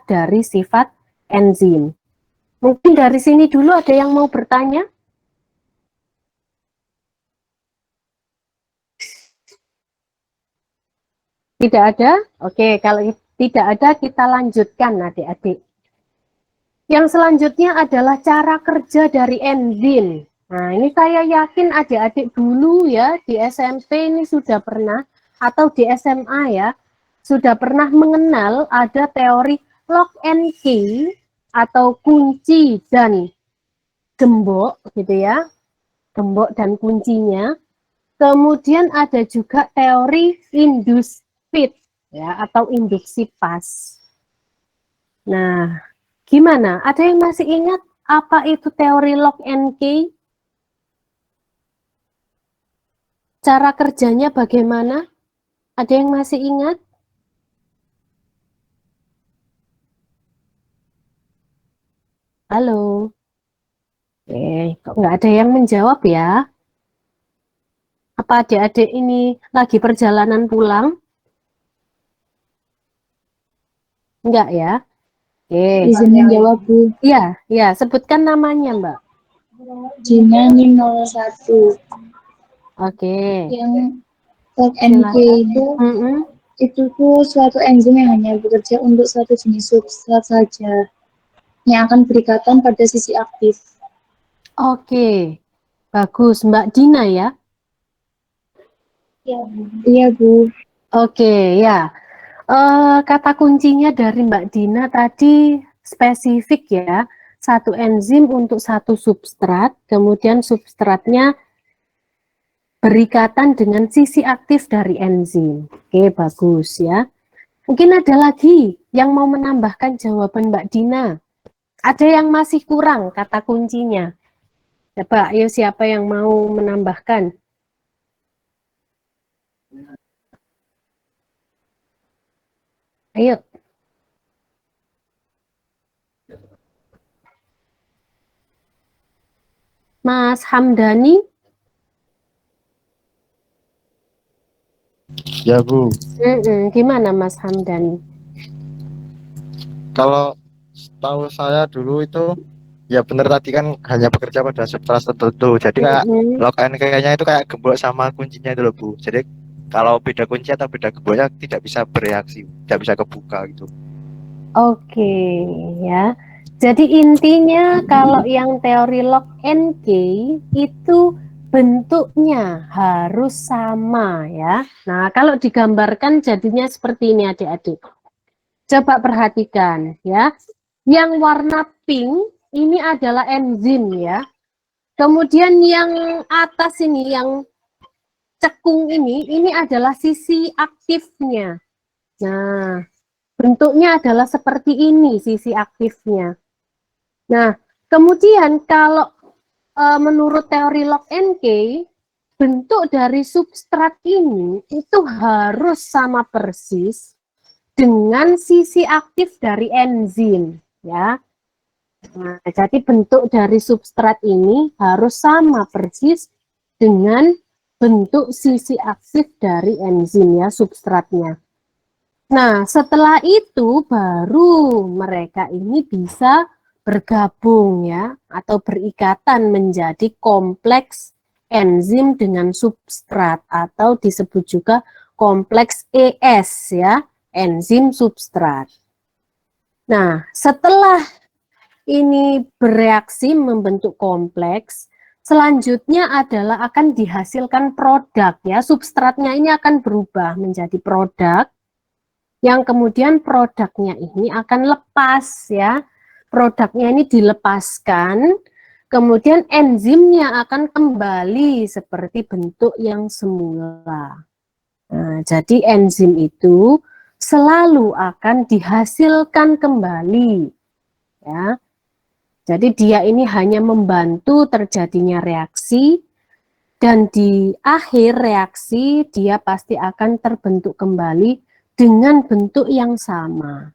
dari sifat enzim. Mungkin dari sini dulu ada yang mau bertanya? Tidak ada? Oke, kalau tidak ada kita lanjutkan adik-adik. Yang selanjutnya adalah cara kerja dari enzim. Nah, ini saya yakin adik-adik dulu ya di SMP ini sudah pernah, atau di SMA ya, sudah pernah mengenal ada teori lock and key atau kunci dan gembok gitu ya, gembok dan kuncinya. Kemudian ada juga teori induced fit ya atau induksi pas. Nah, gimana? Ada yang masih ingat apa itu teori lock and key? Cara kerjanya bagaimana? Ada yang masih ingat? Halo? Kok nggak ada yang menjawab ya? Apa adik-adik ini lagi perjalanan pulang? Enggak ya? Izin menjawab, Bu. Iya, ya, sebutkan namanya, Mbak. Gina NIM 01. Oke. Yang lock and key itu tuh suatu enzim yang hanya bekerja untuk suatu jenis substrat saja yang akan berikatan pada sisi aktif. Oke, bagus Mbak Dina ya. Iya, Bu. Iya, Bu. Oke, ya. Kata kuncinya dari Mbak Dina tadi spesifik ya. Satu enzim untuk satu substrat, kemudian substratnya berikatan dengan sisi aktif dari enzim. Oke, bagus ya. Mungkin ada lagi yang mau menambahkan jawaban Mbak Dina. Ada yang masih kurang kata kuncinya. Coba, ayo siapa yang mau menambahkan? Ayo. Mas Hamdani? Ya, Bu. Gimana Mas Hamdani? Kalau tahu saya dulu itu ya benar tadi kan hanya bekerja pada substrat tertentu. Jadi kayak lock and key-nya itu kayak gembok sama kuncinya itu loh, Bu. Jadi kalau beda kunci atau beda gemboknya tidak bisa bereaksi, tidak bisa kebuka gitu. Oke, ya. Jadi intinya kalau yang teori lock and key itu bentuknya harus sama ya. Nah, kalau digambarkan jadinya seperti ini adik-adik. Coba perhatikan ya. Yang warna pink ini adalah enzim ya. Kemudian yang atas ini, yang cekung ini adalah sisi aktifnya. Nah, bentuknya adalah seperti ini sisi aktifnya. Nah, kemudian kalau menurut teori lock and key, bentuk dari substrat ini itu harus sama persis dengan sisi aktif dari enzim, ya. Nah, jadi bentuk dari substrat ini harus sama persis dengan bentuk sisi aktif dari enzim ya, substratnya. Nah, setelah itu baru mereka ini bisa bergabung ya, atau berikatan menjadi kompleks enzim dengan substrat, atau disebut juga kompleks ES ya, enzim substrat. Nah, setelah ini bereaksi membentuk kompleks, selanjutnya adalah akan dihasilkan produk ya. Substratnya ini akan berubah menjadi produk, yang kemudian produknya ini akan lepas ya. Produknya ini dilepaskan, kemudian enzimnya akan kembali seperti bentuk yang semula. Nah, jadi enzim itu selalu akan dihasilkan kembali ya. Jadi dia ini hanya membantu terjadinya reaksi, dan di akhir reaksi dia pasti akan terbentuk kembali dengan bentuk yang sama.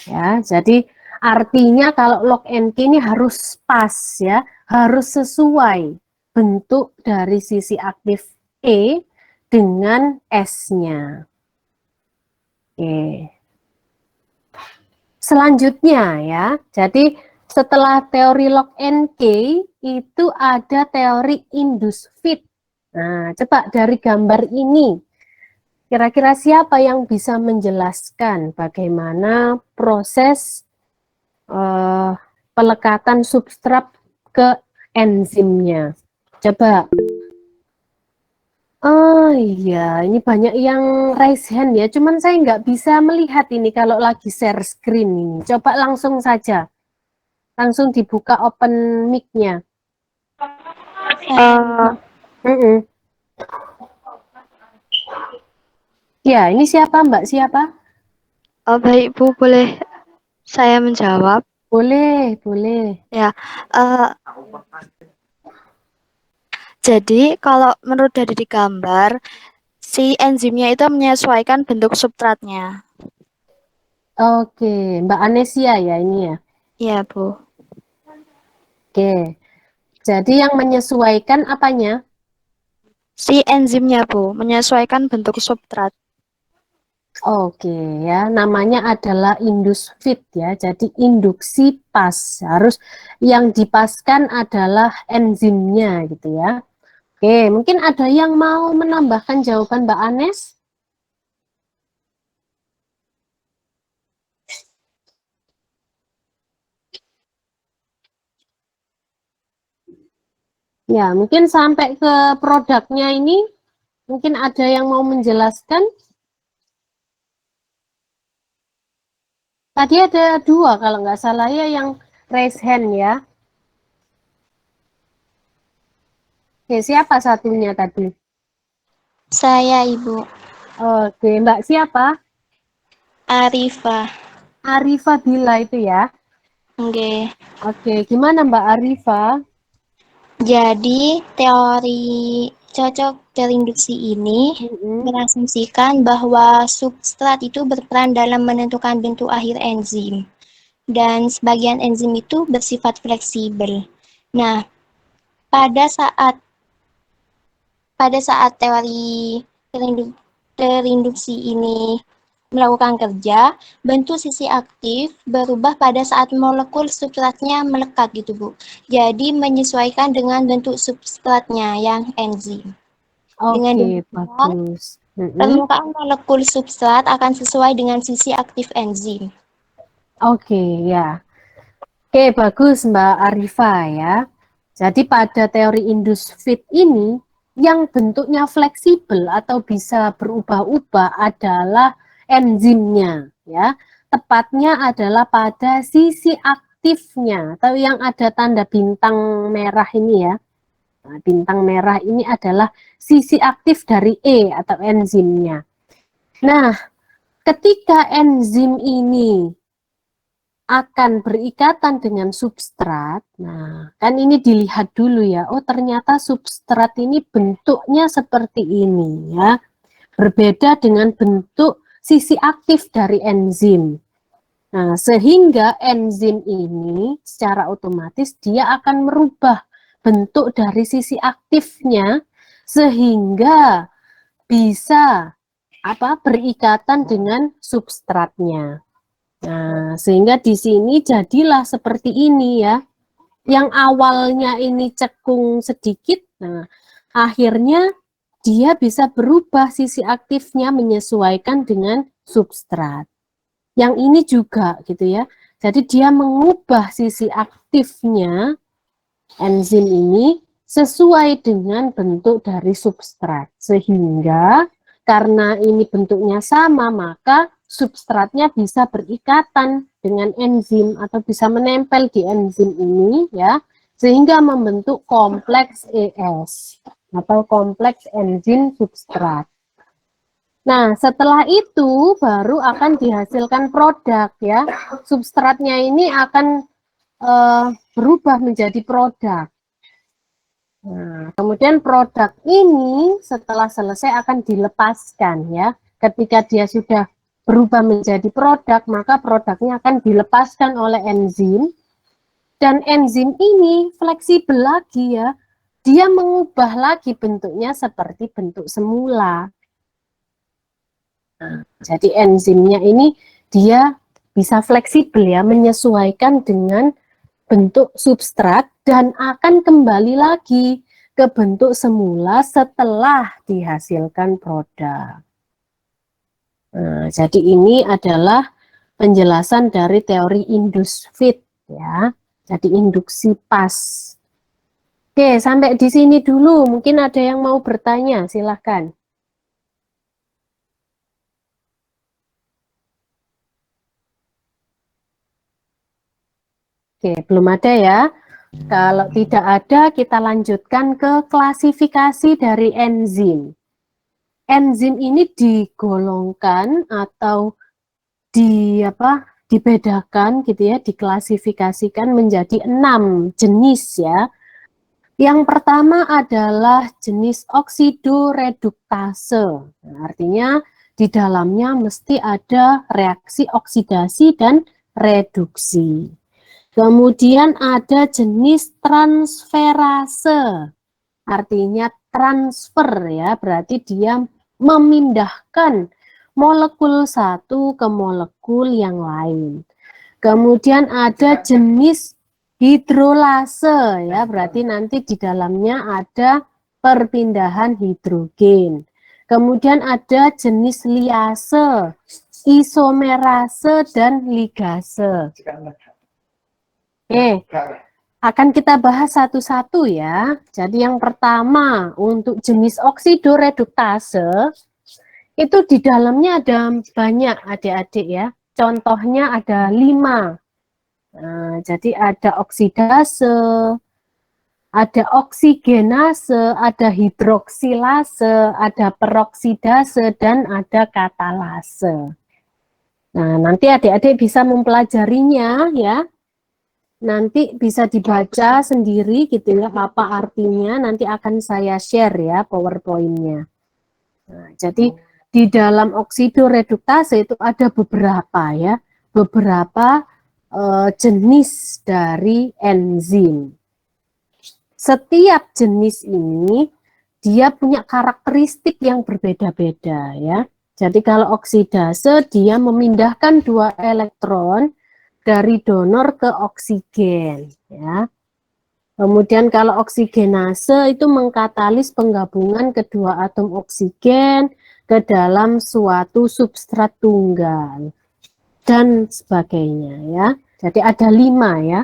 Ya, jadi artinya kalau lock and key ini harus pas ya, harus sesuai bentuk dari sisi aktif E dengan S-nya. Oke. Selanjutnya ya, jadi setelah teori lock and key itu ada teori induced fit. Nah, coba dari gambar ini, kira-kira siapa yang bisa menjelaskan bagaimana proses pelekatan substrat ke enzimnya? Coba. Oh iya, ini banyak yang raise hand ya, cuman saya nggak bisa melihat ini kalau lagi share screen ini. Coba langsung saja. Langsung dibuka open mic-nya. Mm-mm. Ya, ini siapa Mbak? Siapa? Baik Bu, boleh saya menjawab? Boleh, boleh. Ya, eh, jadi kalau menurut dari di gambar, si enzimnya itu menyesuaikan bentuk substratnya. Oke, Mbak Anesia ya ini ya. Iya Bu. Oke, jadi yang menyesuaikan apanya? Si enzimnya Bu, menyesuaikan bentuk substrat. Oke ya, namanya adalah induced fit ya. Jadi induksi pas. Harus yang dipaskan adalah enzimnya gitu ya. Oke, mungkin ada yang mau menambahkan jawaban Mbak Anes? Ya, mungkin sampai ke produknya ini, mungkin ada yang mau menjelaskan. Tadi ada dua kalau nggak salah ya yang raise hand ya. Oke, siapa satunya tadi? Saya Ibu Oke, Mbak siapa? Arifa. Arifa Bila itu ya. Oke. Oke, gimana Mbak Arifa? Jadi teori cocok terinduksi ini Mm-mm. berasumsikan bahwa substrat itu berperan dalam menentukan bentuk akhir enzim dan sebagian enzim itu bersifat fleksibel. Nah, pada saat teori terinduksi ini melakukan kerja, bentuk sisi aktif berubah pada saat molekul substratnya melekat gitu Bu. Jadi menyesuaikan dengan bentuk substratnya yang enzim. Dengan Oke, demikian, bagus. Mm-mm. permukaan molekul substrat akan sesuai dengan sisi aktif enzim. Oke, ya. Oke, bagus Mbak Arifa ya. Jadi pada teori induced fit ini, yang bentuknya fleksibel atau bisa berubah-ubah adalah enzimnya ya. Tepatnya adalah pada sisi aktifnya atau yang ada tanda bintang merah ini ya. Nah, bintang merah ini adalah sisi aktif dari E atau enzimnya. Nah, ketika enzim ini akan berikatan dengan substrat. Nah, kan ini dilihat dulu ya. Oh, ternyata substrat ini bentuknya seperti ini ya. Berbeda dengan bentuk sisi aktif dari enzim. Nah, sehingga enzim ini secara otomatis dia akan merubah bentuk dari sisi aktifnya sehingga bisa berikatan dengan substratnya. Nah, sehingga di sini jadilah seperti ini ya. Yang awalnya ini cekung sedikit, nah akhirnya dia bisa berubah sisi aktifnya menyesuaikan dengan substrat. Yang ini juga gitu ya. Jadi dia mengubah sisi aktifnya enzim ini sesuai dengan bentuk dari substrat. Sehingga karena ini bentuknya sama, maka substratnya bisa berikatan dengan enzim atau bisa menempel di enzim ini ya, sehingga membentuk kompleks ES atau kompleks enzim substrat. Nah, setelah itu baru akan dihasilkan produk ya. Substratnya ini akan berubah menjadi produk. Nah, kemudian produk ini setelah selesai akan dilepaskan ya. Ketika dia sudah berubah menjadi produk, maka produknya akan dilepaskan oleh enzim. Dan enzim ini fleksibel lagi ya. Dia mengubah lagi bentuknya seperti bentuk semula. Nah, jadi enzimnya ini dia bisa fleksibel ya, menyesuaikan dengan bentuk substrat dan akan kembali lagi ke bentuk semula setelah dihasilkan produk. Nah, jadi ini adalah penjelasan dari teori induced fit ya. Jadi induksi pas. Oke, sampai di sini dulu. Mungkin ada yang mau bertanya, silahkan. Oke, belum ada ya. Kalau tidak ada, kita lanjutkan ke klasifikasi dari enzim. Enzim ini digolongkan atau dibedakan gitu ya, diklasifikasikan menjadi 6 jenis ya. Yang pertama adalah jenis oksidoreduktase. Nah, artinya di dalamnya mesti ada reaksi oksidasi dan reduksi. Kemudian ada jenis transferase. Artinya transfer ya, berarti dia memindahkan molekul satu ke molekul yang lain. Kemudian ada jenis hidrolase ya, berarti nanti di dalamnya ada perpindahan hidrogen. Kemudian ada jenis liase, isomerase dan ligase. Oke, akan kita bahas satu-satu ya. Jadi yang pertama untuk jenis oksidoreduktase itu di dalamnya ada banyak adik-adik ya. Contohnya ada 5. Nah, jadi ada oksidase, ada oksigenase, ada hidroksilase, ada peroksidase, dan ada katalase. Nah, nanti adik-adik bisa mempelajarinya ya. Nanti bisa dibaca sendiri gitu ya, apa artinya, nanti akan saya share ya PowerPoint-nya. Nah, jadi di dalam oksidoreduktase itu ada beberapa ya, beberapa jenis dari enzim. Setiap jenis ini dia punya karakteristik yang berbeda-beda ya. Jadi kalau oksidase dia memindahkan 2 elektron dari donor ke oksigen ya. Kemudian kalau oksigenase itu mengkatalis penggabungan kedua atom oksigen ke dalam suatu substrat tunggal dan sebagainya ya. Jadi ada 5 ya,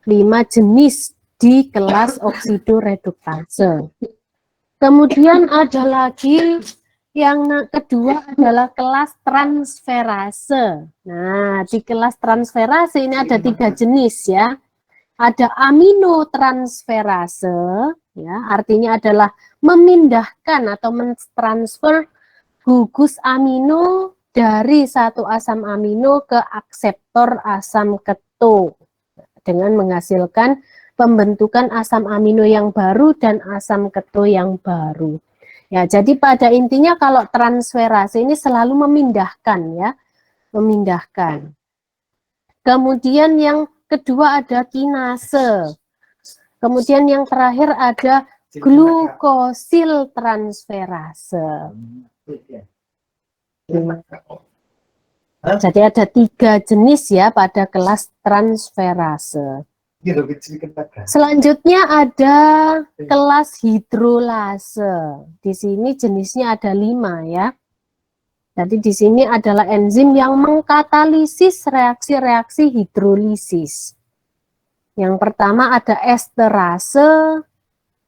5 jenis di kelas oksidoreduktase. Kemudian ada lagi yang kedua adalah kelas transferase. Nah, di kelas transferase ini ada 3 jenis ya. Ada aminotransferase, ya, artinya adalah memindahkan atau mentransfer gugus amino dari satu asam amino ke akseptor asam keto dengan menghasilkan pembentukan asam amino yang baru dan asam keto yang baru. Ya, jadi pada intinya kalau transferase ini selalu memindahkan ya, memindahkan. Kemudian yang kedua ada kinase. Kemudian yang terakhir ada glukosil transferase. Jadi ada 3 jenis ya pada kelas transferase. Selanjutnya ada kelas hidrolase. Di sini jenisnya ada 5 ya. Jadi di sini adalah enzim yang mengkatalisis reaksi-reaksi hidrolisis. Yang pertama ada esterase,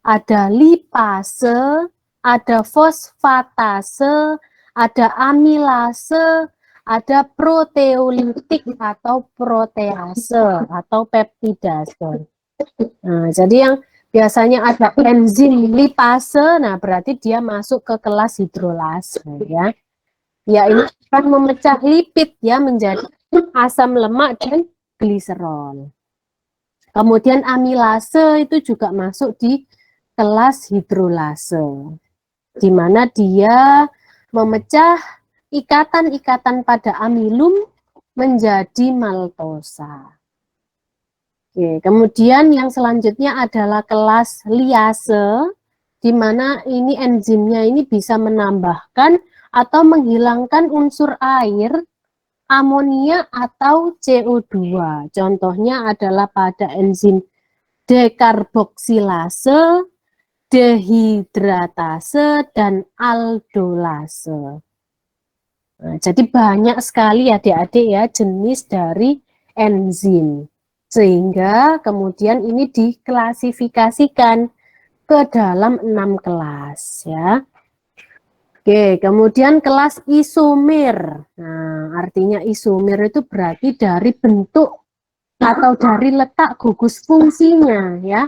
ada lipase, ada fosfatase, ada amilase, ada proteolitik atau protease atau peptidase. Nah, jadi yang biasanya ada enzim lipase, nah berarti dia masuk ke kelas hidrolase ya. Ya, ini akan memecah lipid ya menjadi asam lemak dan gliserol. Kemudian amilase itu juga masuk di kelas hidrolase, di mana dia memecah ikatan-ikatan pada amilum menjadi maltosa. Oke, kemudian yang selanjutnya adalah kelas liase, di mana ini enzimnya ini bisa menambahkan atau menghilangkan unsur air amonia atau CO2. Contohnya adalah pada enzim dekarboksilase, dehidratase, dan aldolase. Nah, jadi banyak sekali adik-adik ya jenis dari enzim. Sehingga kemudian ini diklasifikasikan ke dalam 6 kelas ya. Oke, kemudian kelas isomer. Nah, artinya isomer itu berarti dari bentuk atau dari letak gugus fungsinya ya.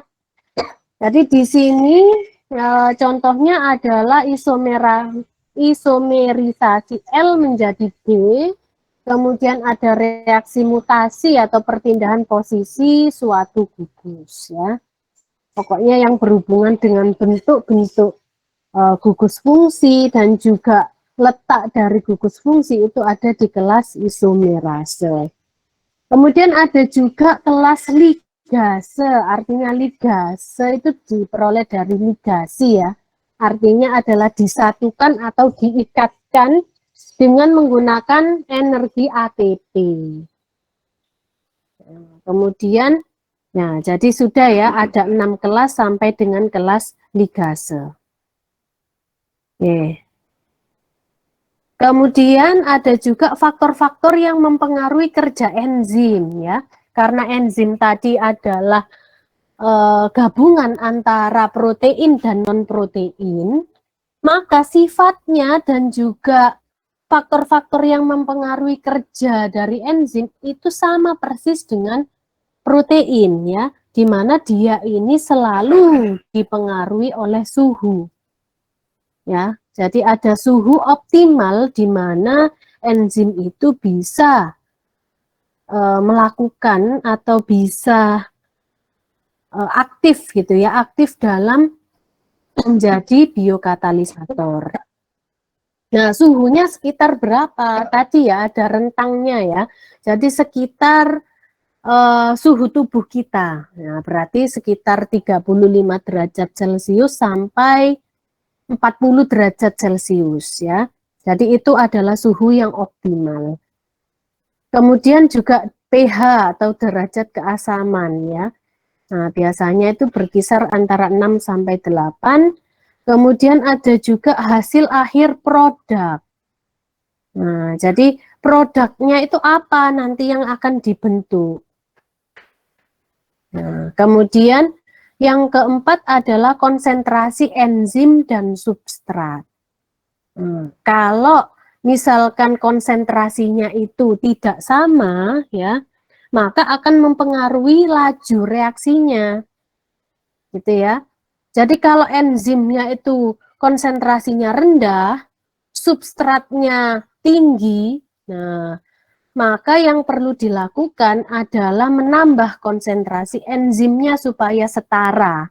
Jadi di sini contohnya adalah isomerisasi L menjadi G, kemudian ada reaksi mutasi atau perpindahan posisi suatu gugus ya. Pokoknya yang berhubungan dengan bentuk-bentuk gugus fungsi dan juga letak dari gugus fungsi itu ada di kelas isomerase. Kemudian ada juga kelas ligase, artinya ligase itu diperoleh dari ligasi ya. Artinya adalah disatukan atau diikatkan dengan menggunakan energi ATP. Kemudian, nah jadi sudah ya ada 6 kelas sampai dengan kelas ligase. Oke. Kemudian ada juga faktor-faktor yang mempengaruhi kerja enzim ya. Karena enzim tadi adalah gabungan antara protein dan non-protein, maka sifatnya dan juga faktor-faktor yang mempengaruhi kerja dari enzim itu sama persis dengan protein ya, di mana dia ini selalu dipengaruhi oleh suhu. Ya, jadi ada suhu optimal di mana enzim itu bisa melakukan atau bisa aktif gitu ya, aktif dalam menjadi biokatalisator. Nah, suhunya sekitar berapa? Tadi ya ada rentangnya ya. Jadi sekitar suhu tubuh kita. Nah, berarti sekitar 35 derajat Celcius sampai 40 derajat Celcius ya. Jadi itu adalah suhu yang optimal. Kemudian juga pH atau derajat keasaman ya. Nah, biasanya itu berkisar antara 6 sampai 8. Kemudian ada juga hasil akhir produk. Nah, jadi produknya itu apa nanti yang akan dibentuk. Nah, kemudian yang keempat adalah konsentrasi enzim dan substrat. Kalau misalkan konsentrasinya itu tidak sama, ya, maka akan mempengaruhi laju reaksinya, gitu ya. Jadi kalau enzimnya itu konsentrasinya rendah, substratnya tinggi, nah, maka yang perlu dilakukan adalah menambah konsentrasi enzimnya supaya setara.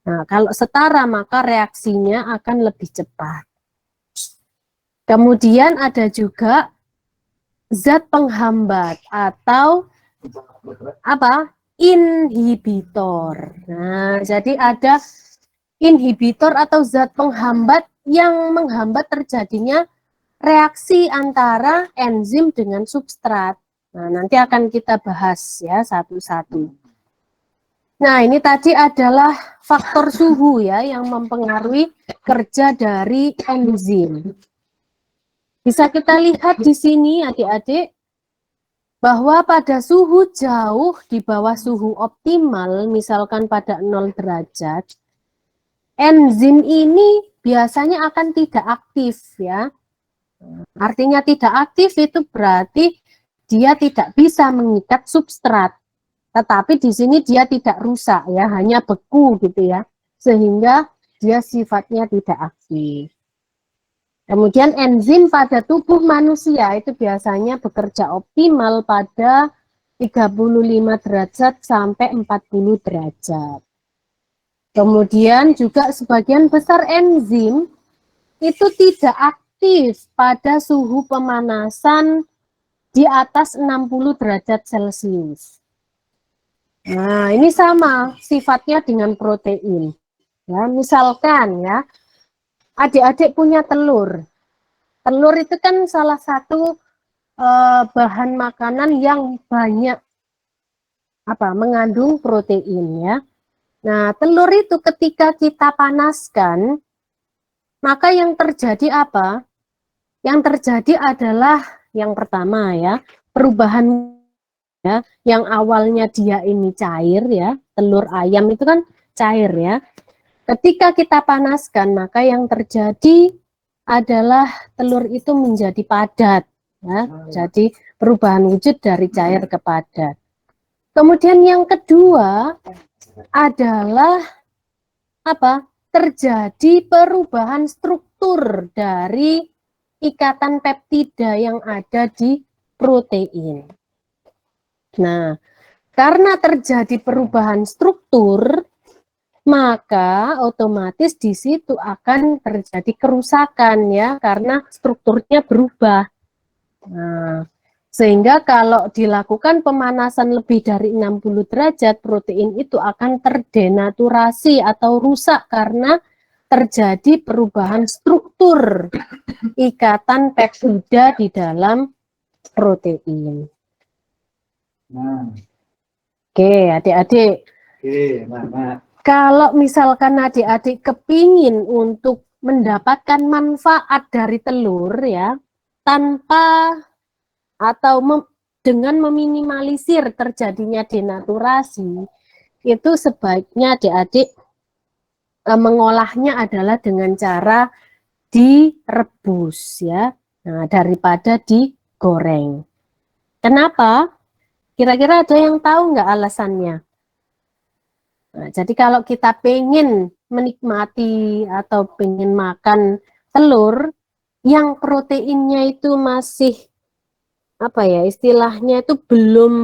Nah, kalau setara maka reaksinya akan lebih cepat. Kemudian ada juga zat penghambat atau apa? Inhibitor. Nah, jadi ada inhibitor atau zat penghambat yang menghambat terjadinya reaksi antara enzim dengan substrat. Nah, nanti akan kita bahas ya satu-satu. Nah, ini tadi adalah faktor suhu ya yang mempengaruhi kerja dari enzim. Bisa kita lihat di sini adik-adik bahwa pada suhu jauh di bawah suhu optimal, misalkan pada 0 derajat, enzim ini biasanya akan tidak aktif ya. Artinya tidak aktif itu berarti dia tidak bisa mengikat substrat. Tetapi di sini dia tidak rusak ya, hanya beku gitu ya. Sehingga dia sifatnya tidak aktif. Kemudian enzim pada tubuh manusia itu biasanya bekerja optimal pada 35 derajat sampai 40 derajat. Kemudian juga sebagian besar enzim itu tidak aktif pada suhu pemanasan di atas 60 derajat Celcius. Nah, ini sama sifatnya dengan protein. Ya, misalkan ya, adik-adik punya telur. Telur itu kan salah satu bahan makanan yang banyak mengandung protein ya. Nah, telur itu ketika kita panaskan, maka yang terjadi apa? Yang terjadi adalah yang pertama ya, perubahan ya, yang awalnya dia ini cair ya, telur ayam itu kan cair ya. Ketika kita panaskan, maka yang terjadi adalah telur itu menjadi padat ya. Jadi perubahan wujud dari cair ke padat. Kemudian yang kedua adalah terjadi perubahan struktur dari ikatan peptida yang ada di protein. Nah, karena terjadi perubahan struktur, maka otomatis di situ akan terjadi kerusakan ya, karena strukturnya berubah. Nah, sehingga kalau dilakukan pemanasan lebih dari 60 derajat, protein itu akan terdenaturasi atau rusak karena terjadi perubahan struktur ikatan peptida di dalam protein. Oke, adik-adik. Kalau misalkan adik-adik kepingin untuk mendapatkan manfaat dari telur ya, tanpa atau dengan meminimalisir terjadinya denaturasi, itu sebaiknya adik-adik mengolahnya adalah dengan cara direbus ya, daripada digoreng. Kenapa? Kira-kira ada yang tahu nggak alasannya? Nah, jadi kalau kita pengen menikmati atau pengen makan telur yang proteinnya itu masih istilahnya itu belum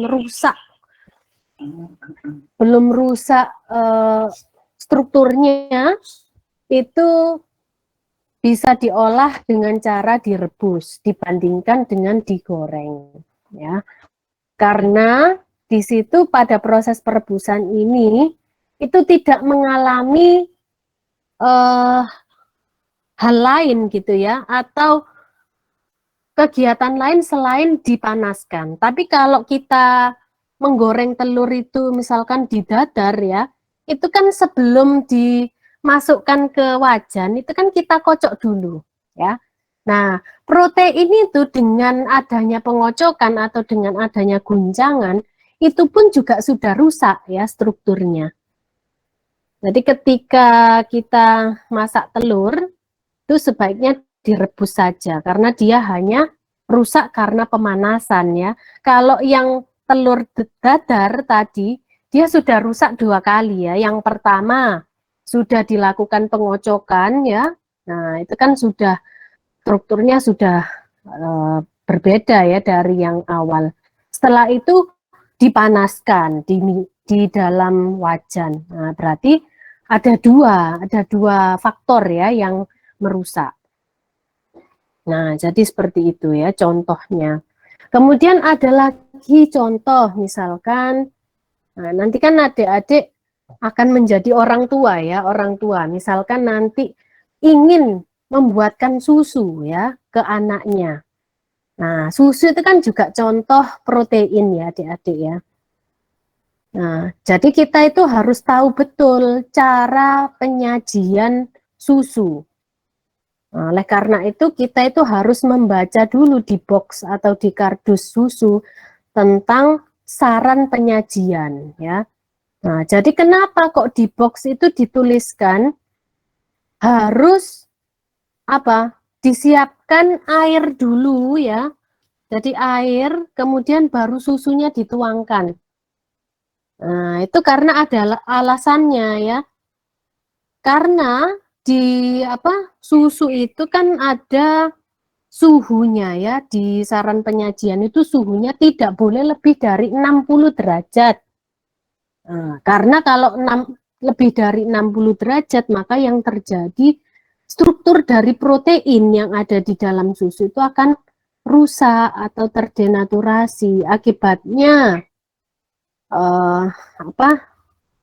rusak strukturnya, itu bisa diolah dengan cara direbus dibandingkan dengan digoreng ya. Karena di situ pada proses perebusan ini itu tidak mengalami hal lain gitu ya, atau kegiatan lain selain dipanaskan. Tapi kalau kita menggoreng telur itu misalkan di dadar ya, itu kan sebelum dimasukkan ke wajan itu kan kita kocok dulu ya. Nah, protein itu dengan adanya pengocokan atau dengan adanya guncangan itu pun juga sudah rusak ya strukturnya. Jadi ketika kita masak telur itu sebaiknya direbus saja karena dia hanya rusak karena pemanasan ya. Kalau yang telur dadar tadi dia sudah rusak 2 kali ya. Yang pertama sudah dilakukan pengocokan ya. Nah, itu kan sudah strukturnya sudah berbeda ya dari yang awal. Setelah itu dipanaskan di dalam wajan. Nah, berarti ada dua faktor ya yang merusak. Nah, jadi seperti itu ya contohnya. Kemudian ada lagi contoh, misalkan, nanti kan adik-adik akan menjadi orang tua ya, orang tua. Misalkan nanti ingin membuatkan susu ya ke anaknya. Nah, susu itu kan juga contoh protein ya adik-adik ya. Nah, jadi kita itu harus tahu betul cara penyajian susu. Nah, oleh karena itu kita itu harus membaca dulu di box atau di kardus susu tentang saran penyajian ya. Nah, jadi kenapa kok di box itu dituliskan harus disiapkan air dulu ya. Jadi air kemudian baru susunya dituangkan. Nah, itu karena ada alasannya ya. Karena di susu itu kan ada suhunya ya, di saran penyajian itu suhunya tidak boleh lebih dari 60 derajat. Nah, karena kalau lebih dari 60 derajat maka yang terjadi struktur dari protein yang ada di dalam susu itu akan rusak atau terdenaturasi. Akibatnya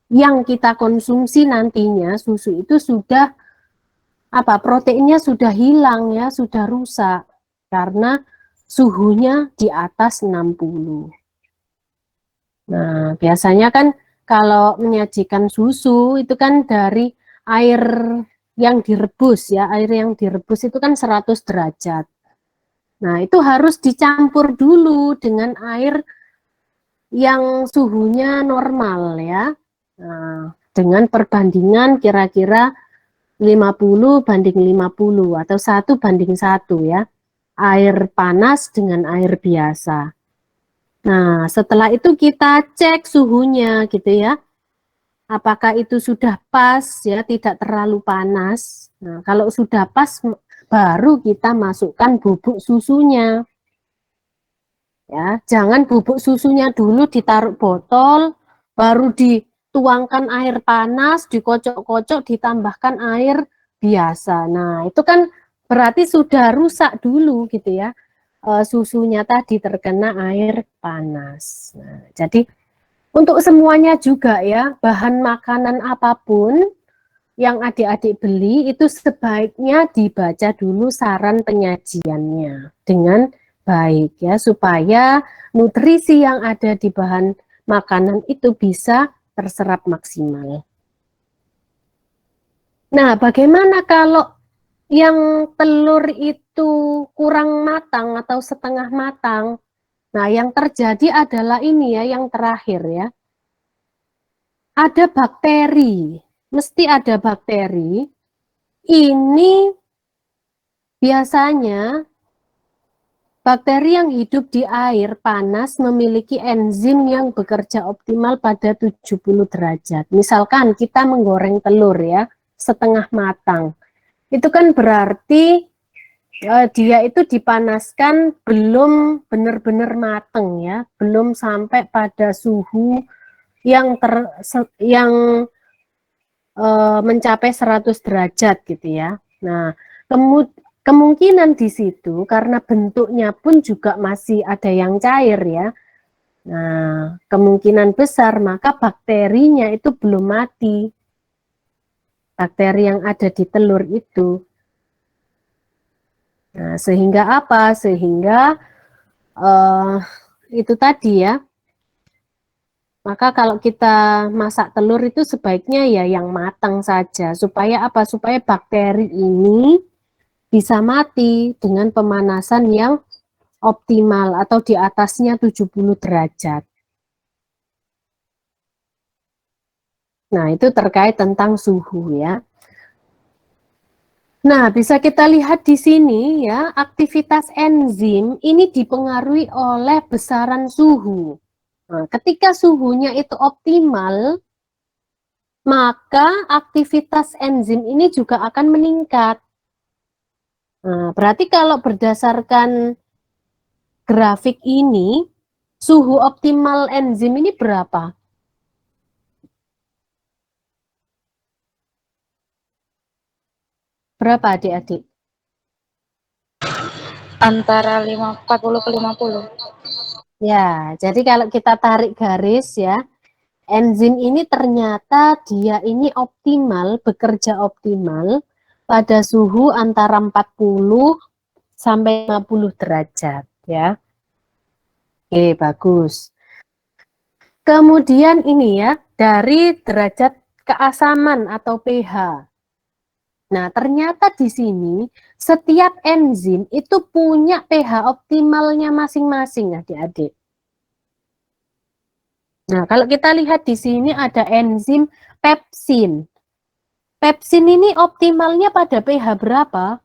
yang kita konsumsi nantinya susu itu sudah proteinnya sudah hilang ya, sudah rusak karena suhunya di atas 60. Nah, biasanya kan kalau menyajikan susu itu kan dari air yang direbus ya, air yang direbus itu kan 100 derajat. Nah, itu harus dicampur dulu dengan air yang suhunya normal ya. Nah, dengan perbandingan kira-kira 50 banding 50 atau 1:1 ya. Air panas dengan air biasa. Nah, setelah itu kita cek suhunya gitu ya. Apakah itu sudah pas ya, tidak terlalu panas. Nah, kalau sudah pas baru kita masukkan bubuk susunya. Ya, jangan bubuk susunya dulu ditaruh botol, baru dituangkan air panas, dikocok-kocok, ditambahkan air biasa. Nah, itu kan berarti sudah rusak dulu gitu ya. Susunya tadi terkena air panas. Nah, jadi untuk semuanya juga ya, bahan makanan apapun yang adik-adik beli itu sebaiknya dibaca dulu saran penyajiannya dengan baik ya, supaya nutrisi yang ada di bahan makanan itu bisa terserap maksimal. Nah, bagaimana kalau yang telur itu kurang matang atau setengah matang? Nah, yang terjadi adalah ini ya, yang terakhir ya. Ada bakteri, mesti ada bakteri. Ini biasanya bakteri yang hidup di air panas memiliki enzim yang bekerja optimal pada 70 derajat. Misalkan kita menggoreng telur ya, setengah matang. Itu kan berarti dia itu dipanaskan belum benar-benar matang ya, belum sampai pada suhu yang mencapai 100 derajat gitu ya. Nah, kemungkinan di situ karena bentuknya pun juga masih ada yang cair ya. Nah, kemungkinan besar maka bakterinya itu belum mati. Bakteri yang ada di telur itu. Nah, sehingga apa? Sehingga itu tadi ya. Maka kalau kita masak telur itu sebaiknya ya yang matang saja. Supaya apa? Supaya bakteri ini bisa mati dengan pemanasan yang optimal atau di atasnya 70 derajat. Nah, itu terkait tentang suhu ya. Nah, bisa kita lihat di sini ya, aktivitas enzim ini dipengaruhi oleh besaran suhu. Nah, ketika suhunya itu optimal, maka aktivitas enzim ini juga akan meningkat. Nah, berarti kalau berdasarkan grafik ini, suhu optimal enzim ini berapa? Berapa adik-adik? Antara 40 ke 50. Ya, jadi kalau kita tarik garis ya, enzim ini ternyata dia ini optimal, bekerja optimal pada suhu antara 40 sampai 50 derajat ya. Oke, bagus. Kemudian ini ya, dari derajat keasaman atau pH. Nah, ternyata di sini setiap enzim itu punya pH optimalnya masing-masing, adik-adik. Nah, kalau kita lihat di sini ada enzim pepsin. Pepsin ini optimalnya pada pH berapa?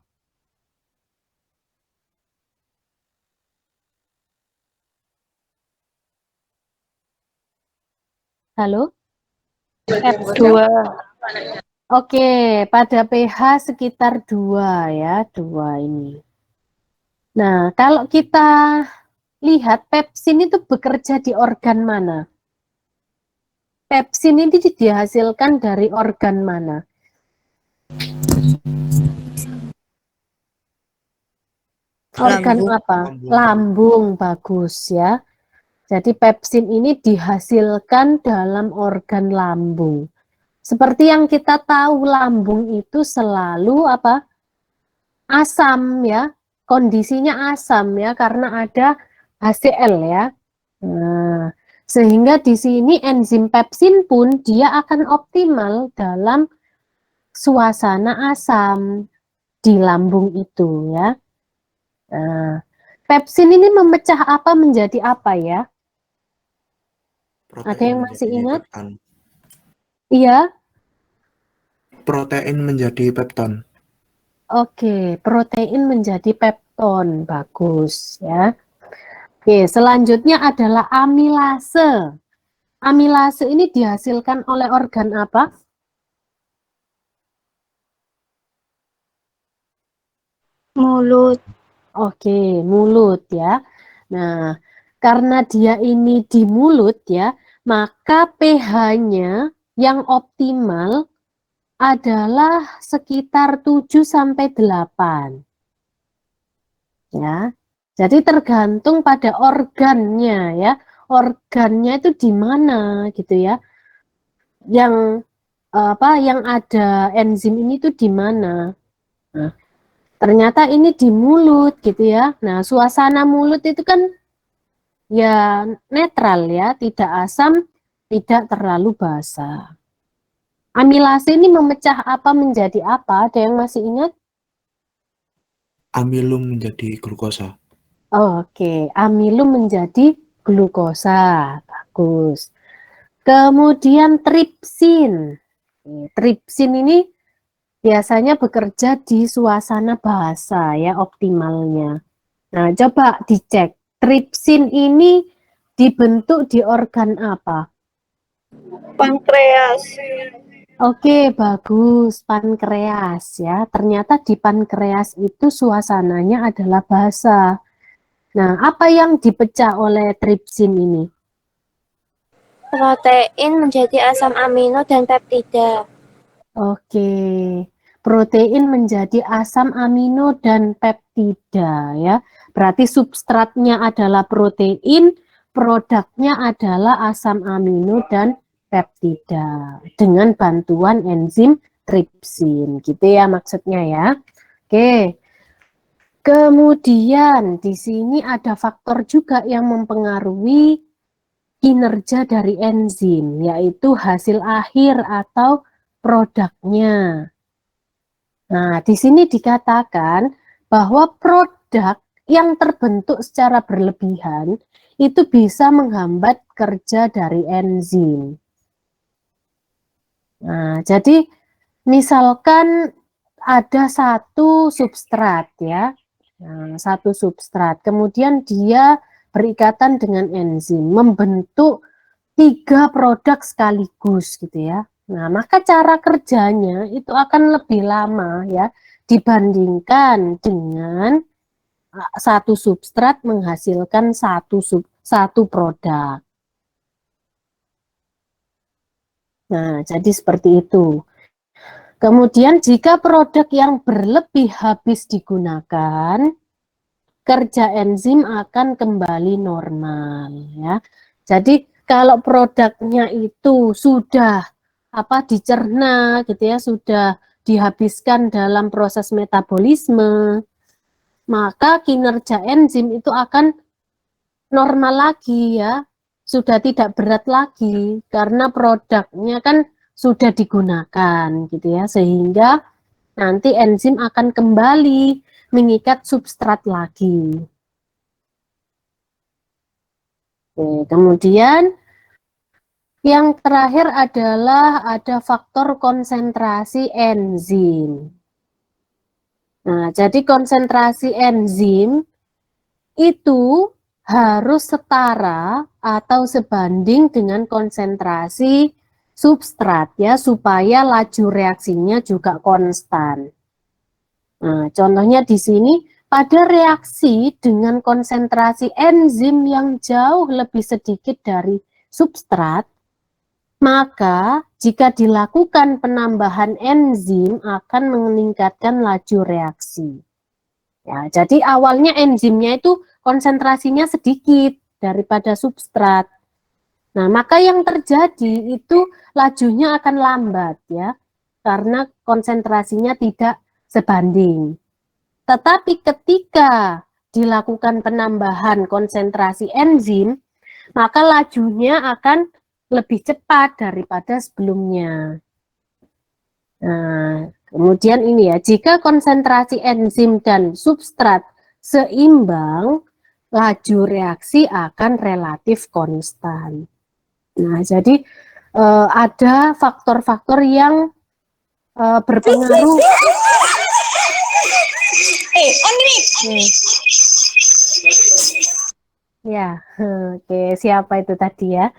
Halo? F2. Oke, pada pH sekitar 2 ya, 2 ini. Nah, kalau kita lihat pepsin itu bekerja di organ mana? Pepsin ini dihasilkan dari organ mana? Organ apa? Lambung, bagus ya. Jadi pepsin ini dihasilkan dalam organ lambung. Seperti yang kita tahu lambung itu selalu apa? Asam ya. kondisinya asam ya, karena ada HCl ya. Nah, sehingga di sini enzim pepsin pun dia akan optimal dalam suasana asam di lambung itu ya. Nah, pepsin ini memecah apa menjadi apa ya? Ada yang masih ingat? pepton. Iya. Protein menjadi pepton. Oke, protein menjadi pepton, bagus ya. Oke, selanjutnya adalah amilase. Amilase ini dihasilkan oleh organ apa? Mulut. Oke, mulut ya. Nah, karena dia ini di mulut ya, maka pH-nya yang optimal adalah sekitar 7 sampai 8. Ya. Jadi tergantung pada organnya ya. Organnya itu di mana gitu ya. Yang yang ada enzim ini tuh di mana. Nah, ternyata ini di mulut gitu ya. Nah, suasana mulut itu kan ya netral ya, tidak asam, tidak terlalu basah. Amilase ini memecah apa menjadi apa? Ada yang masih ingat? Amilum menjadi glukosa. Oke, amilum menjadi glukosa. Bagus. Kemudian tripsin. Tripsin ini biasanya bekerja di suasana basah ya optimalnya. Nah, coba dicek. Tripsin ini dibentuk di organ apa? Pankreas. Oke, bagus. Pankreas ya. Ternyata di pankreas itu suasananya adalah basah. Nah, apa yang dipecah oleh tripsin ini? Protein menjadi asam amino dan peptida. Oke, protein menjadi asam amino dan peptida ya. Berarti substratnya adalah protein, produknya adalah asam amino dan peptida dengan bantuan enzim tripsin. Gitu ya maksudnya ya. Oke. Kemudian di sini ada faktor juga yang mempengaruhi kinerja dari enzim, yaitu hasil akhir atau produknya. Nah, di sini dikatakan bahwa produk yang terbentuk secara berlebihan itu bisa menghambat kerja dari enzim. Nah, jadi misalkan ada satu substrat ya, satu substrat, kemudian dia berikatan dengan enzim, membentuk 3 produk sekaligus gitu ya. Nah, maka cara kerjanya itu akan lebih lama ya dibandingkan dengan satu substrat menghasilkan satu produk. Nah, jadi seperti itu. Kemudian jika produk yang berlebih habis digunakan, kerja enzim akan kembali normal ya. Jadi kalau produknya itu sudah dicerna gitu ya, sudah dihabiskan dalam proses metabolisme, maka kinerja enzim itu akan normal lagi ya, sudah tidak berat lagi karena produknya kan sudah digunakan gitu ya, sehingga nanti enzim akan kembali mengikat substrat lagi. Oke, kemudian yang terakhir adalah ada faktor konsentrasi enzim. Nah, jadi konsentrasi enzim itu harus setara atau sebanding dengan konsentrasi substrat ya, supaya laju reaksinya juga konstan. Nah, contohnya di sini pada reaksi dengan konsentrasi enzim yang jauh lebih sedikit dari substrat, maka jika dilakukan penambahan enzim akan meningkatkan laju reaksi. Ya, jadi awalnya enzimnya itu konsentrasinya sedikit daripada substrat. Nah, maka yang terjadi itu lajunya akan lambat ya, karena konsentrasinya tidak sebanding. Tetapi ketika dilakukan penambahan konsentrasi enzim, maka lajunya akan lebih cepat daripada sebelumnya. Nah, kemudian ini ya, jika konsentrasi enzim dan substrat seimbang, laju reaksi akan relatif konstan. Nah, jadi ada faktor-faktor yang berpengaruh. Ya, oke, siapa itu tadi ya?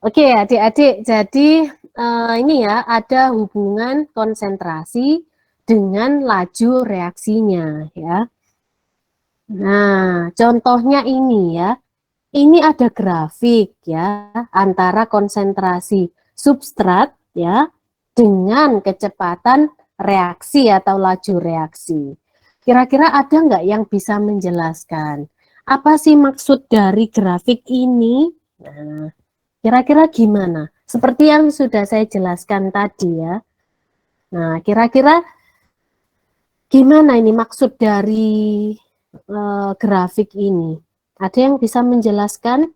Oke, adik-adik, jadi ini ya, ada hubungan konsentrasi dengan laju reaksinya ya. Nah, contohnya ini ya. Ini ada grafik ya antara konsentrasi substrat ya dengan kecepatan reaksi atau laju reaksi. Kira-kira ada nggak yang bisa menjelaskan apa sih maksud dari grafik ini? Nah, kira-kira gimana? Seperti yang sudah saya jelaskan tadi ya. Nah, kira-kira gimana ini maksud dari grafik ini? Ada yang bisa menjelaskan?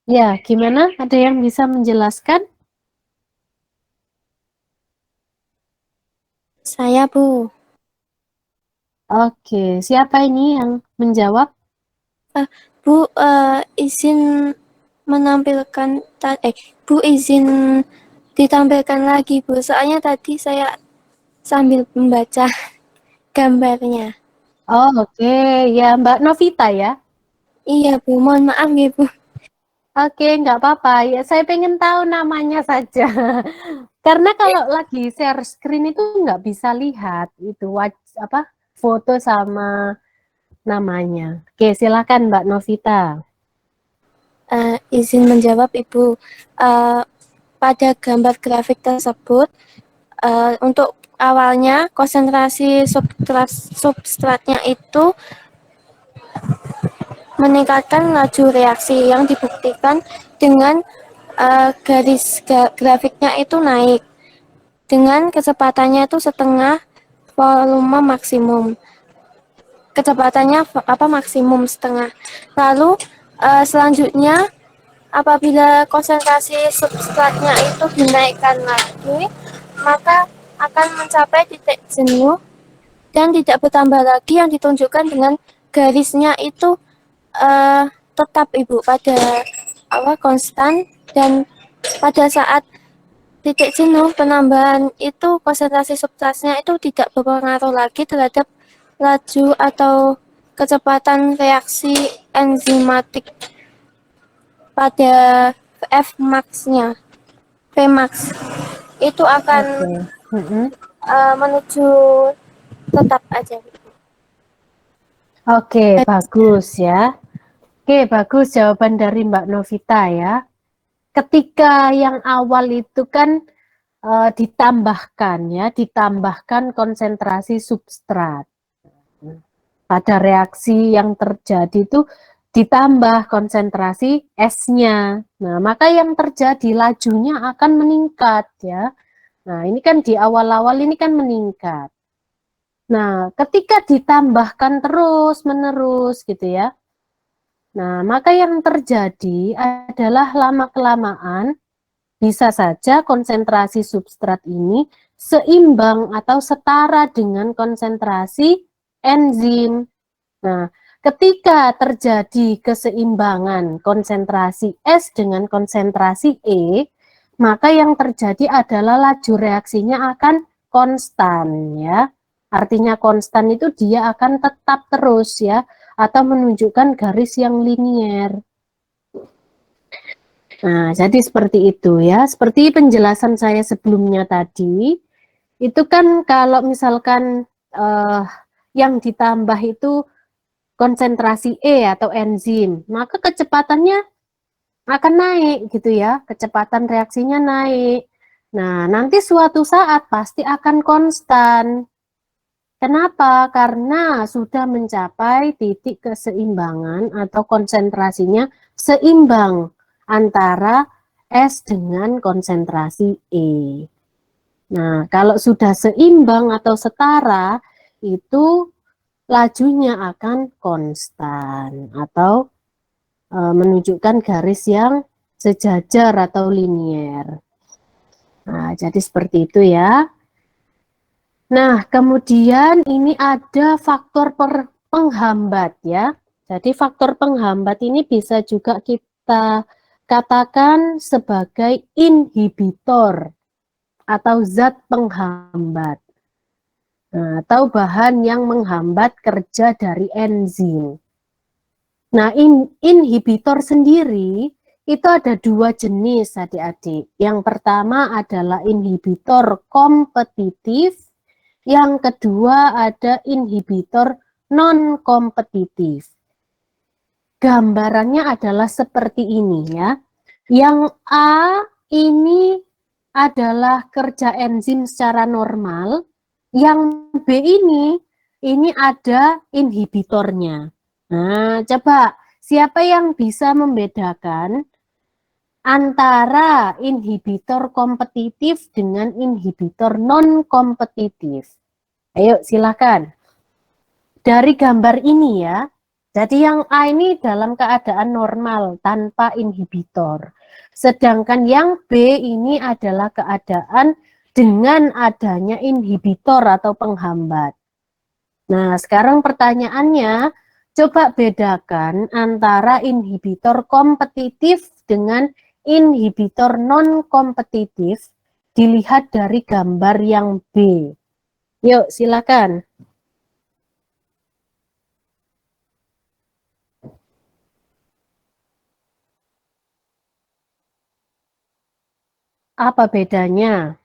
Ya, gimana? Ada yang bisa menjelaskan? Saya, Bu. Oke, siapa ini yang menjawab? Bu, izin menampilkan, Bu izin ditampilkan lagi, Bu. Soalnya tadi saya sambil membaca gambarnya. Oh, oke. Ya, Mbak Novita ya. Iya, Bu. Mohon maaf ya, Bu. Oke, nggak apa-apa. Ya, saya pengen tahu namanya saja. Karena kalau lagi share screen itu nggak bisa lihat itu apa foto sama namanya. Oke, silakan Mbak Novita. Izin menjawab, Ibu. Pada gambar grafik tersebut, untuk awalnya konsentrasi substratnya itu meningkatkan laju reaksi yang dibuktikan dengan garis grafiknya itu naik dengan kecepatannya itu setengah volume maksimum. Kecepatannya maksimum setengah. Lalu selanjutnya apabila konsentrasi substratnya itu dinaikkan lagi, maka akan mencapai titik jenuh dan tidak bertambah lagi, yang ditunjukkan dengan garisnya itu tetap, Ibu, pada konstan, dan pada saat titik jenuh penambahan itu konsentrasi substratnya itu tidak berpengaruh lagi terhadap laju atau kecepatan reaksi enzimatik pada Fmax-nya. Vmax itu akan menuju tetap aja. Oke, bagus ya. Oke, bagus jawaban dari Mbak Novita ya. Ketika yang awal itu kan ditambahkan konsentrasi substrat. Pada reaksi yang terjadi itu ditambah konsentrasi S-nya. Nah, maka yang terjadi lajunya akan meningkat ya. Nah, ini kan di awal-awal ini kan meningkat. Nah, ketika ditambahkan terus-menerus gitu ya. Nah, maka yang terjadi adalah lama-kelamaan bisa saja konsentrasi substrat ini seimbang atau setara dengan konsentrasi enzim. Nah, ketika terjadi keseimbangan konsentrasi S dengan konsentrasi E, maka yang terjadi adalah laju reaksinya akan konstan ya. Artinya konstan itu dia akan tetap terus ya, atau menunjukkan garis yang linier. Nah, jadi seperti itu ya. Seperti penjelasan saya sebelumnya tadi, itu kan kalau misalkan yang ditambah itu konsentrasi E atau enzim, maka kecepatannya akan naik gitu ya, kecepatan reaksinya naik. Nah, nanti suatu saat pasti akan konstan. Kenapa? Karena sudah mencapai titik keseimbangan atau konsentrasinya seimbang antara S dengan konsentrasi E. Nah, kalau sudah seimbang atau setara, itu lajunya akan konstan atau menunjukkan garis yang sejajar atau linier. Nah, jadi seperti itu ya. Nah, kemudian ini ada faktor penghambat ya. Jadi faktor penghambat ini bisa juga kita katakan sebagai inhibitor atau zat penghambat. Nah, atau bahan yang menghambat kerja dari enzim. Nah, inhibitor sendiri itu ada dua jenis adik-adik. Yang pertama adalah inhibitor kompetitif, yang kedua ada inhibitor non-kompetitif. Gambarannya adalah seperti ini ya. Yang A ini adalah kerja enzim secara normal, yang B ini ada inhibitornya. Nah, coba siapa yang bisa membedakan antara inhibitor kompetitif dengan inhibitor non-kompetitif? Ayo, silakan. Dari gambar ini ya, jadi yang A ini dalam keadaan normal tanpa inhibitor. Sedangkan yang B ini adalah keadaan dengan adanya inhibitor atau penghambat. Nah, sekarang pertanyaannya, coba bedakan antara inhibitor kompetitif dengan inhibitor non-kompetitif dilihat dari gambar yang B. Yuk, silakan. Apa bedanya?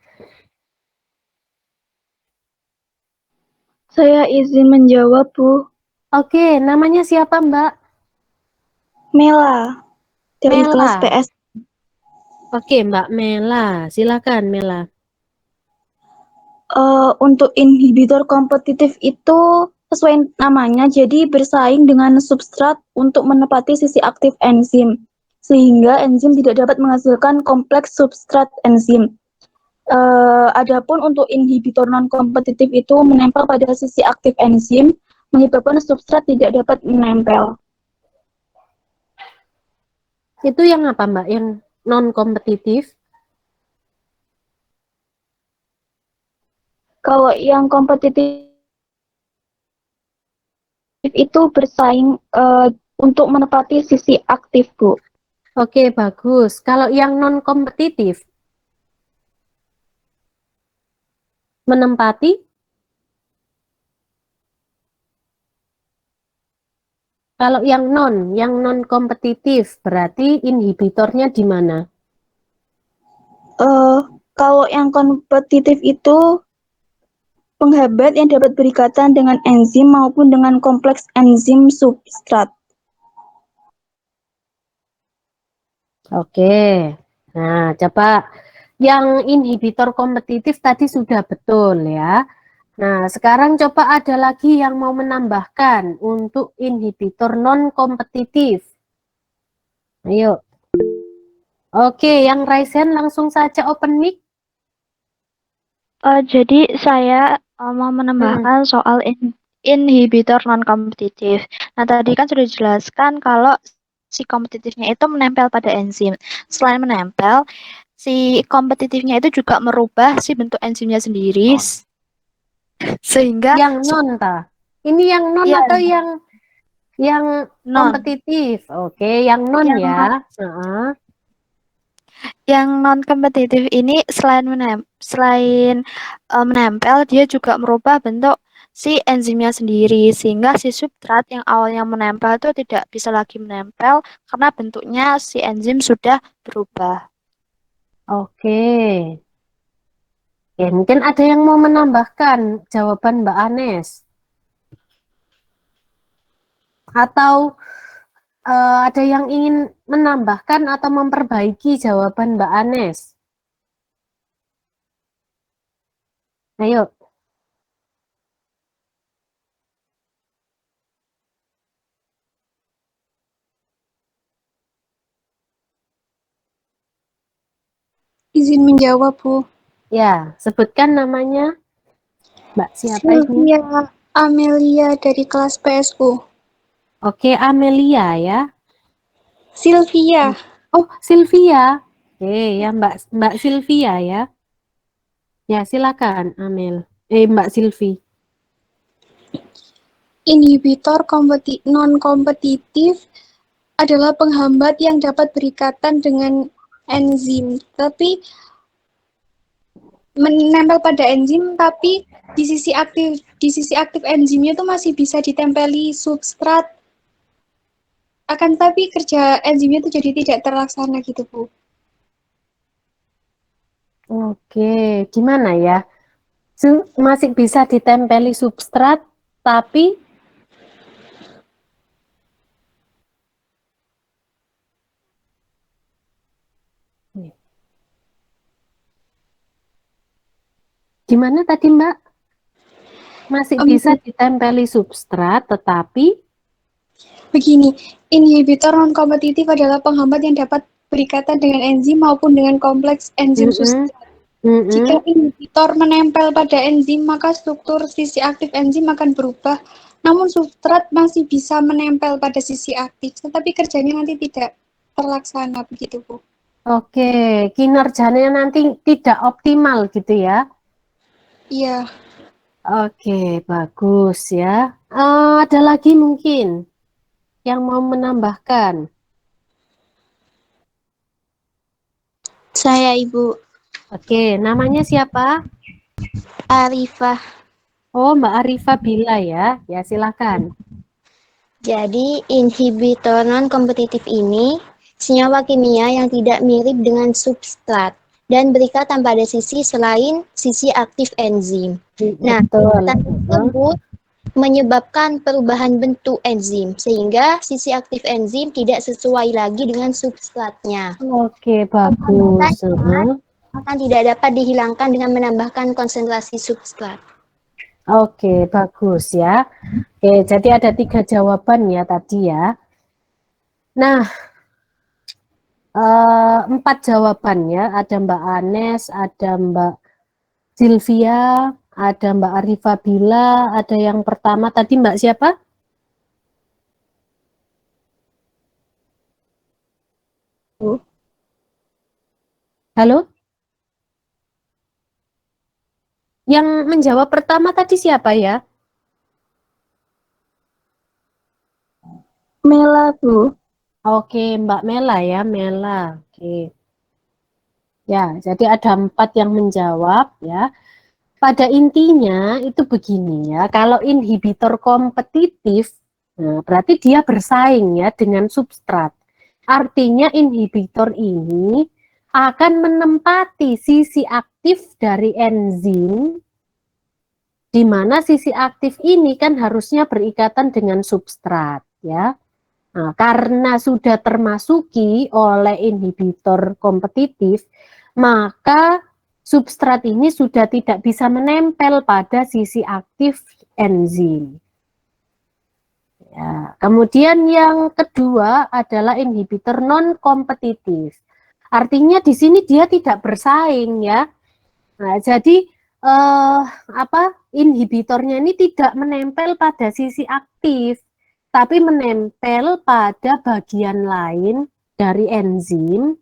Saya izin menjawab, Bu. Oke, namanya siapa, Mbak? Mela, dari Mela. kelas PS. Oke, Mbak Mela. Silakan, Mela. Untuk inhibitor kompetitif itu sesuai namanya, jadi bersaing dengan substrat untuk menepati sisi aktif enzim, sehingga enzim tidak dapat menghasilkan kompleks substrat enzim. Adapun untuk inhibitor non-kompetitif itu menempel pada sisi aktif enzim, menyebabkan substrat tidak dapat menempel. Itu yang apa, Mbak? Yang non-kompetitif? Kalau yang kompetitif itu bersaing untuk menepati sisi aktif, Bu. Oke, bagus. Kalau yang non-kompetitif? Menempati? Kalau yang non-kompetitif berarti inhibitornya di mana? Kalau yang kompetitif itu penghambat yang dapat berikatan dengan enzim maupun dengan kompleks enzim substrat. Oke. Nah, coba yang inhibitor kompetitif tadi sudah betul ya. Nah, sekarang coba ada lagi yang mau menambahkan untuk inhibitor non-kompetitif. Ayo. Oke, yang raise hand langsung saja open mic. Jadi saya mau menambahkan soal inhibitor non-kompetitif. Nah, tadi kan sudah dijelaskan kalau si kompetitifnya itu menempel pada enzim. Selain menempel, si kompetitifnya itu juga merubah si bentuk enzimnya sendiri. Sehingga Yang non ta? Ini yang non Iya. atau yang non. kompetitif? Oke, yang non Yang ya. non. Yang non kompetitif ini selain menempel, dia juga merubah bentuk si enzimnya sendiri, sehingga si substrat yang awalnya menempel itu tidak bisa lagi menempel karena bentuknya si enzim sudah berubah. Oke. Ya, mungkin ada yang mau menambahkan jawaban Mbak Anes atau ada yang ingin menambahkan atau memperbaiki jawaban Mbak Anes. Ayo. Izin menjawab, Bu. Ya, sebutkan namanya. Mbak siapa ini? Sylvia Amelia dari kelas PSU. Oke, Amelia ya. Sylvia. Oh, Sylvia. Oke, ya Mbak Sylvia ya. Ya, silakan Amel. Mbak Sylvie. Inhibitor non-kompetitif adalah penghambat yang dapat berikatan dengan enzim, tapi menempel pada enzim, tapi di sisi aktif enzimnya itu masih bisa ditempeli substrat. Akan tapi kerja enzimnya itu jadi tidak terlaksana gitu, Bu. Oke, gimana ya? Masih bisa ditempeli substrat, tapi gimana tadi Mbak? Masih bisa ditempeli substrat, tetapi Begini, inhibitor non-kompetitif adalah penghambat yang dapat berikatan dengan enzim maupun dengan kompleks enzim substrat. Jika inhibitor menempel pada enzim, maka struktur sisi aktif enzim akan berubah, namun substrat masih bisa menempel pada sisi aktif, tetapi kerjanya nanti tidak terlaksana begitu, Bu. Oke, kinerjanya nanti tidak optimal gitu ya. Iya. Oke, bagus ya. Ada lagi mungkin yang mau menambahkan? Saya Ibu Oke, namanya siapa? Arifah. Oh, Mbak Arifah Bila ya. Ya, silakan. Jadi, inhibitor non-kompetitif ini senyawa kimia yang tidak mirip dengan substrat dan berikatan pada sisi selain sisi aktif enzim. Nah, Betul. tersebut menyebabkan perubahan bentuk enzim sehingga sisi aktif enzim tidak sesuai lagi dengan substratnya. Oke, bagus. Akan tidak dapat dihilangkan dengan menambahkan konsentrasi substrat. Oke, bagus ya. Oke, jadi ada 3 jawaban ya tadi ya. Nah, 4 jawabannya. Ada Mbak Anes, ada Mbak Sylvia, ada Mbak Arifah Bila, ada yang pertama tadi Mbak siapa? Halo? Yang menjawab pertama tadi siapa ya? Mela, Bu. Oke, Mbak Mela ya, Mela. Oke. Ya, jadi ada 4 yang menjawab ya. Pada intinya itu begini ya, kalau inhibitor kompetitif, nah berarti dia bersaing ya dengan substrat. Artinya inhibitor ini akan menempati sisi aktif dari enzim, di mana sisi aktif ini kan harusnya berikatan dengan substrat ya. Nah, karena sudah termasuki oleh inhibitor kompetitif, maka substrat ini sudah tidak bisa menempel pada sisi aktif enzim. Ya, kemudian yang kedua adalah inhibitor non-kompetitif. Artinya di sini dia tidak bersaing ya. Nah, jadi inhibitornya ini tidak menempel pada sisi aktif, tapi menempel pada bagian lain dari enzim,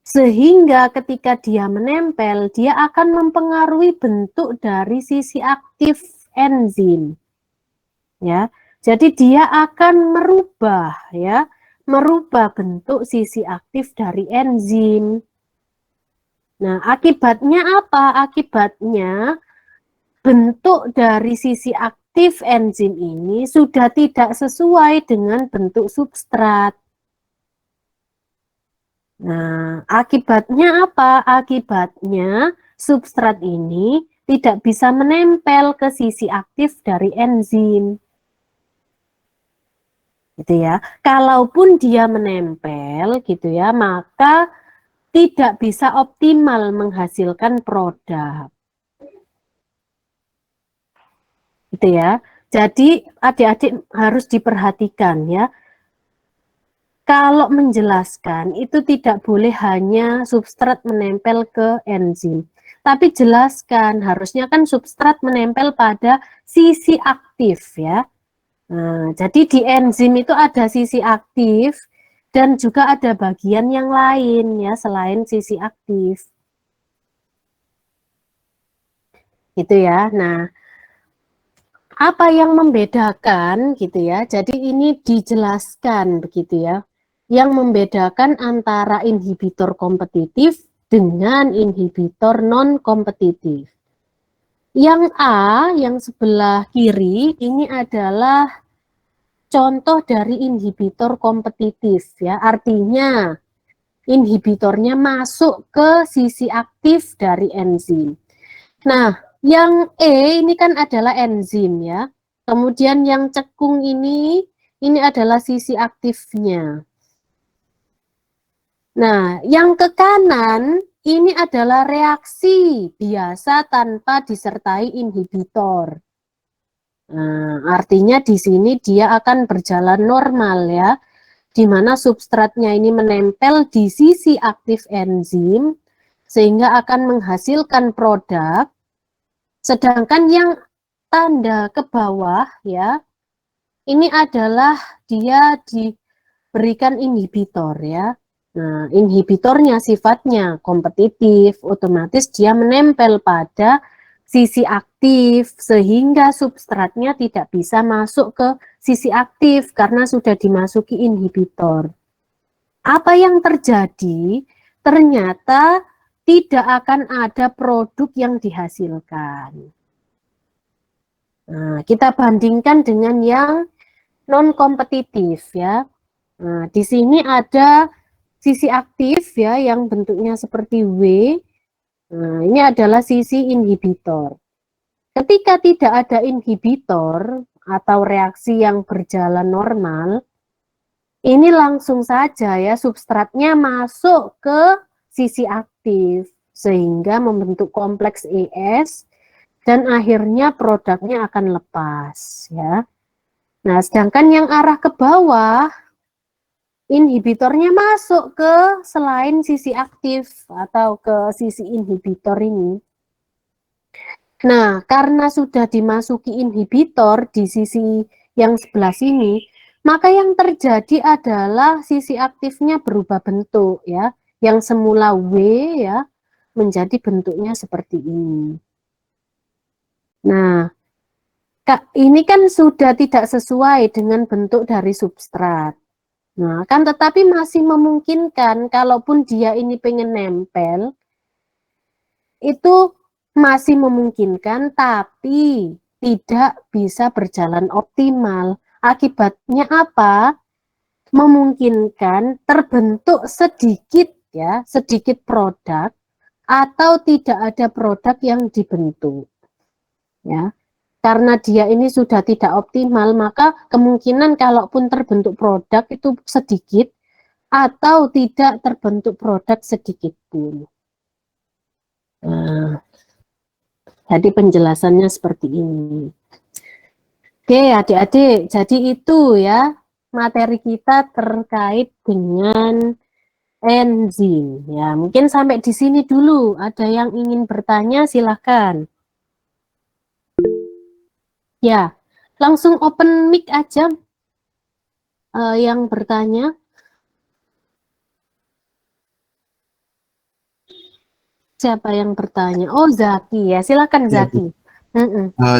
sehingga ketika dia menempel, dia akan mempengaruhi bentuk dari sisi aktif enzim. Ya, jadi dia akan merubah ya, merubah bentuk sisi aktif dari enzim. Nah, akibatnya apa? Akibatnya bentuk dari sisi aktif enzim ini sudah tidak sesuai dengan bentuk substrat. Nah, akibatnya apa? Akibatnya substrat ini tidak bisa menempel ke sisi aktif dari enzim. Gitu ya. Kalaupun dia menempel gitu ya, maka tidak bisa optimal menghasilkan produk. Gitu ya. Jadi adik-adik harus diperhatikan ya. Kalau menjelaskan itu tidak boleh hanya substrat menempel ke enzim. Tapi jelaskan, harusnya kan substrat menempel pada sisi aktif ya. Nah, jadi di enzim itu ada sisi aktif dan juga ada bagian yang lain ya selain sisi aktif. Gitu ya. Nah, apa yang membedakan gitu ya? Jadi ini dijelaskan begitu ya. Yang membedakan antara inhibitor kompetitif dengan inhibitor non kompetitif. Yang A, yang sebelah kiri ini adalah contoh dari inhibitor kompetitif ya. Artinya inhibitornya masuk ke sisi aktif dari enzim. Nah, yang E ini kan adalah enzim ya. Kemudian yang cekung ini adalah sisi aktifnya. Nah, yang ke kanan ini adalah reaksi biasa tanpa disertai inhibitor. Nah, artinya di sini dia akan berjalan normal ya, di mana substratnya ini menempel di sisi aktif enzim sehingga akan menghasilkan produk. Sedangkan yang tanda ke bawah ya, ini adalah dia diberikan inhibitor ya. Nah, inhibitornya sifatnya kompetitif, otomatis dia menempel pada sisi aktif sehingga substratnya tidak bisa masuk ke sisi aktif karena sudah dimasuki inhibitor. Apa yang terjadi? Ternyata tidak akan ada produk yang dihasilkan. Nah, kita bandingkan dengan yang non kompetitif ya. Nah, di sini ada sisi aktif ya yang bentuknya seperti W. Nah, ini adalah sisi inhibitor. Ketika tidak ada inhibitor atau reaksi yang berjalan normal, ini langsung saja ya substratnya masuk ke sisi aktif sehingga membentuk kompleks ES dan akhirnya produknya akan lepas ya. Nah, sedangkan yang arah ke bawah inhibitornya masuk ke selain sisi aktif atau ke sisi inhibitor ini. Nah, karena sudah dimasuki inhibitor di sisi yang sebelah sini, maka yang terjadi adalah sisi aktifnya berubah bentuk ya. Yang semula W ya menjadi bentuknya seperti ini. Nah, ini kan sudah tidak sesuai dengan bentuk dari substrat. Nah, kan tetapi masih memungkinkan kalaupun dia ini pengen nempel, itu masih memungkinkan tapi tidak bisa berjalan optimal. Akibatnya apa? Memungkinkan terbentuk sedikit ya, sedikit produk atau tidak ada produk yang dibentuk. Ya. Karena dia ini sudah tidak optimal, maka kemungkinan kalaupun terbentuk produk itu sedikit atau tidak terbentuk produk sedikit pun. Nah, jadi penjelasannya seperti ini. Oke, adik-adik, jadi itu ya materi kita terkait dengan enzim. Ya, mungkin sampai di sini dulu. Ada yang ingin bertanya, silahkan. Ya, langsung open mic aja yang bertanya. Siapa yang bertanya? Oh, Zaki ya, silakan Ya, Zaki.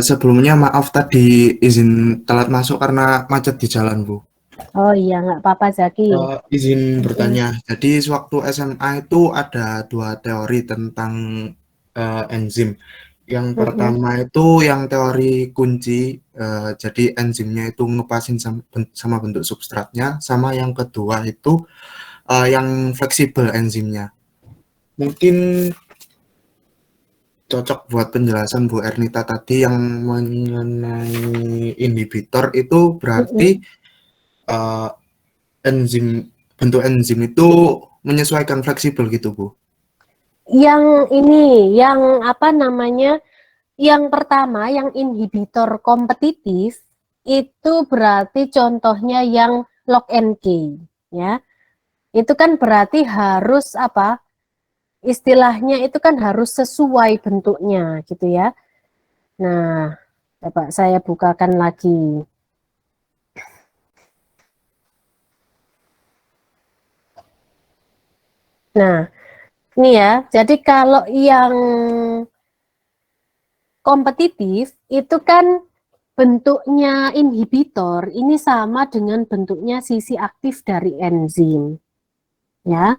sebelumnya maaf tadi izin telat masuk karena macet di jalan, Bu. Oh iya, nggak apa-apa Zaki. Izin Mm-mm, bertanya. Jadi sewaktu SMA itu ada dua teori tentang enzim. Yang mm-mm. pertama itu yang teori kunci, jadi enzimnya itu ngepasin sama bentuk substratnya. Sama yang kedua itu yang fleksibel enzimnya. Mungkin cocok buat penjelasan Bu Ernita tadi yang mengenai inhibitor itu berarti Mm-mm. eh, enzim bentuk enzim itu menyesuaikan fleksibel gitu Bu. Yang ini, yang apa namanya? Yang pertama, yang inhibitor kompetitif itu berarti contohnya yang lock and key, ya. Itu kan berarti harus apa? Istilahnya itu kan harus sesuai bentuknya, gitu ya. Nah, coba saya bukakan lagi. Nah, ini ya. Jadi kalau yang kompetitif itu kan bentuknya inhibitor ini sama dengan bentuknya sisi aktif dari enzim, ya.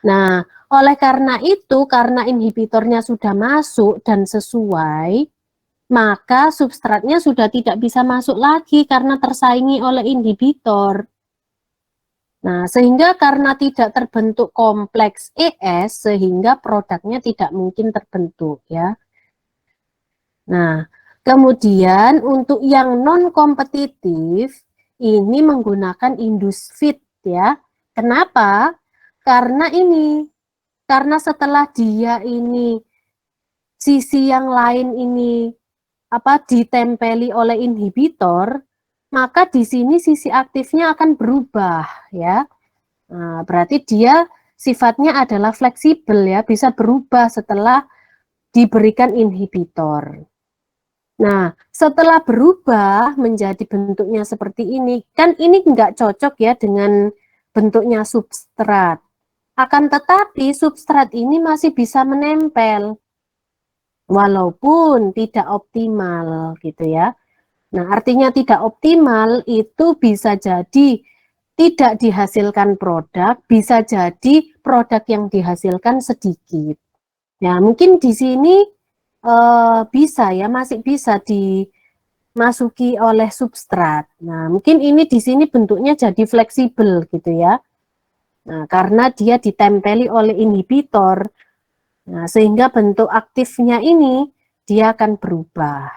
Nah, oleh karena itu, karena inhibitornya sudah masuk dan sesuai, maka substratnya sudah tidak bisa masuk lagi karena tersaingi oleh inhibitor. Nah, sehingga karena tidak terbentuk kompleks ES, sehingga produknya tidak mungkin terbentuk, ya. Nah, kemudian untuk yang non-kompetitif, ini menggunakan indusfit, ya. Kenapa? Karena ini, karena setelah dia ini sisi yang lain ini apa ditempeli oleh inhibitor, maka di sini sisi aktifnya akan berubah ya. Nah, berarti dia sifatnya adalah fleksibel ya, bisa berubah setelah diberikan inhibitor. Nah, setelah berubah menjadi bentuknya seperti ini, kan ini nggak cocok ya dengan bentuknya substrat. Akan tetapi substrat ini masih bisa menempel walaupun tidak optimal gitu ya. Nah, artinya tidak optimal itu bisa jadi tidak dihasilkan produk, bisa jadi produk yang dihasilkan sedikit. Ya, mungkin di sini bisa ya, masih bisa dimasuki oleh substrat. Nah, mungkin ini di sini bentuknya jadi fleksibel gitu ya. Nah, karena dia ditempeli oleh inhibitor, nah, sehingga bentuk aktifnya ini dia akan berubah.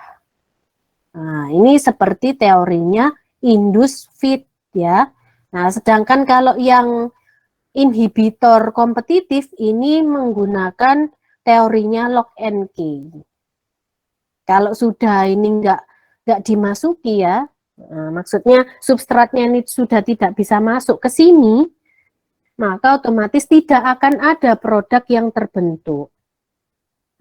Nah, ini seperti teorinya indus fit ya. Nah, sedangkan kalau yang inhibitor kompetitif ini menggunakan teorinya lock and key. Kalau sudah ini nggak dimasuki ya, nah, maksudnya substratnya ini sudah tidak bisa masuk ke sini, maka otomatis tidak akan ada produk yang terbentuk.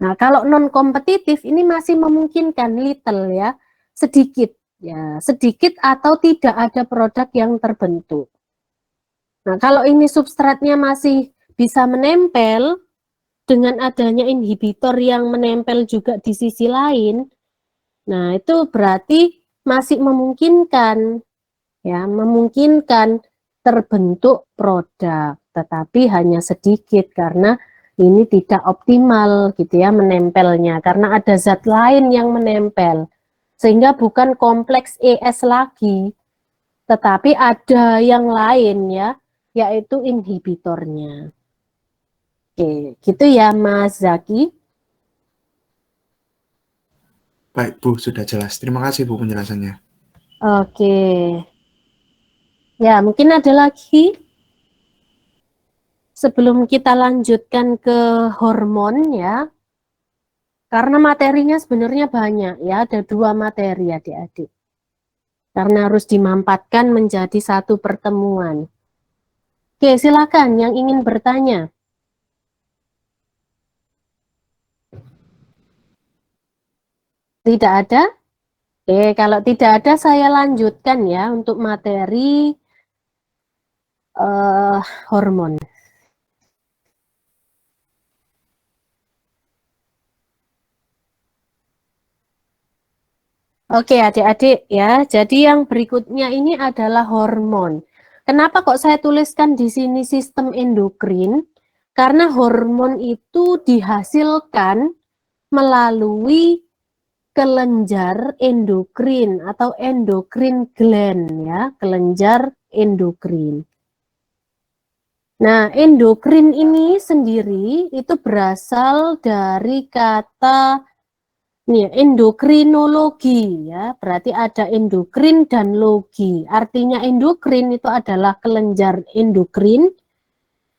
Nah, kalau non kompetitif ini masih memungkinkan little ya, sedikit ya, sedikit atau tidak ada produk yang terbentuk. Nah, kalau ini substratnya masih bisa menempel dengan adanya inhibitor yang menempel juga di sisi lain, nah itu berarti masih memungkinkan ya, memungkinkan terbentuk produk, tetapi hanya sedikit karena ini tidak optimal gitu ya menempelnya karena ada zat lain yang menempel sehingga bukan kompleks ES lagi tetapi ada yang lain ya yaitu inhibitornya. Oke, gitu ya Mas Zaki. Baik Bu, sudah jelas. Terima kasih Bu penjelasannya. Oke. Ya, mungkin ada lagi sebelum kita lanjutkan ke hormon ya. Karena materinya sebenarnya banyak ya, ada 2 materi adik-adik. Karena harus dimampatkan menjadi satu pertemuan. Oke, silakan yang ingin bertanya. Tidak ada? Oke, kalau tidak ada saya lanjutkan ya untuk materi hormon. Oke, adik-adik ya. Jadi yang berikutnya ini adalah hormon. Kenapa kok saya tuliskan di sini sistem endokrin? Karena hormon itu dihasilkan melalui kelenjar endokrin atau endokrin gland ya, kelenjar endokrin. Nah, endokrin ini sendiri itu berasal dari kata nih, endokrinologi ya, berarti ada endokrin dan logi. Artinya endokrin itu adalah kelenjar endokrin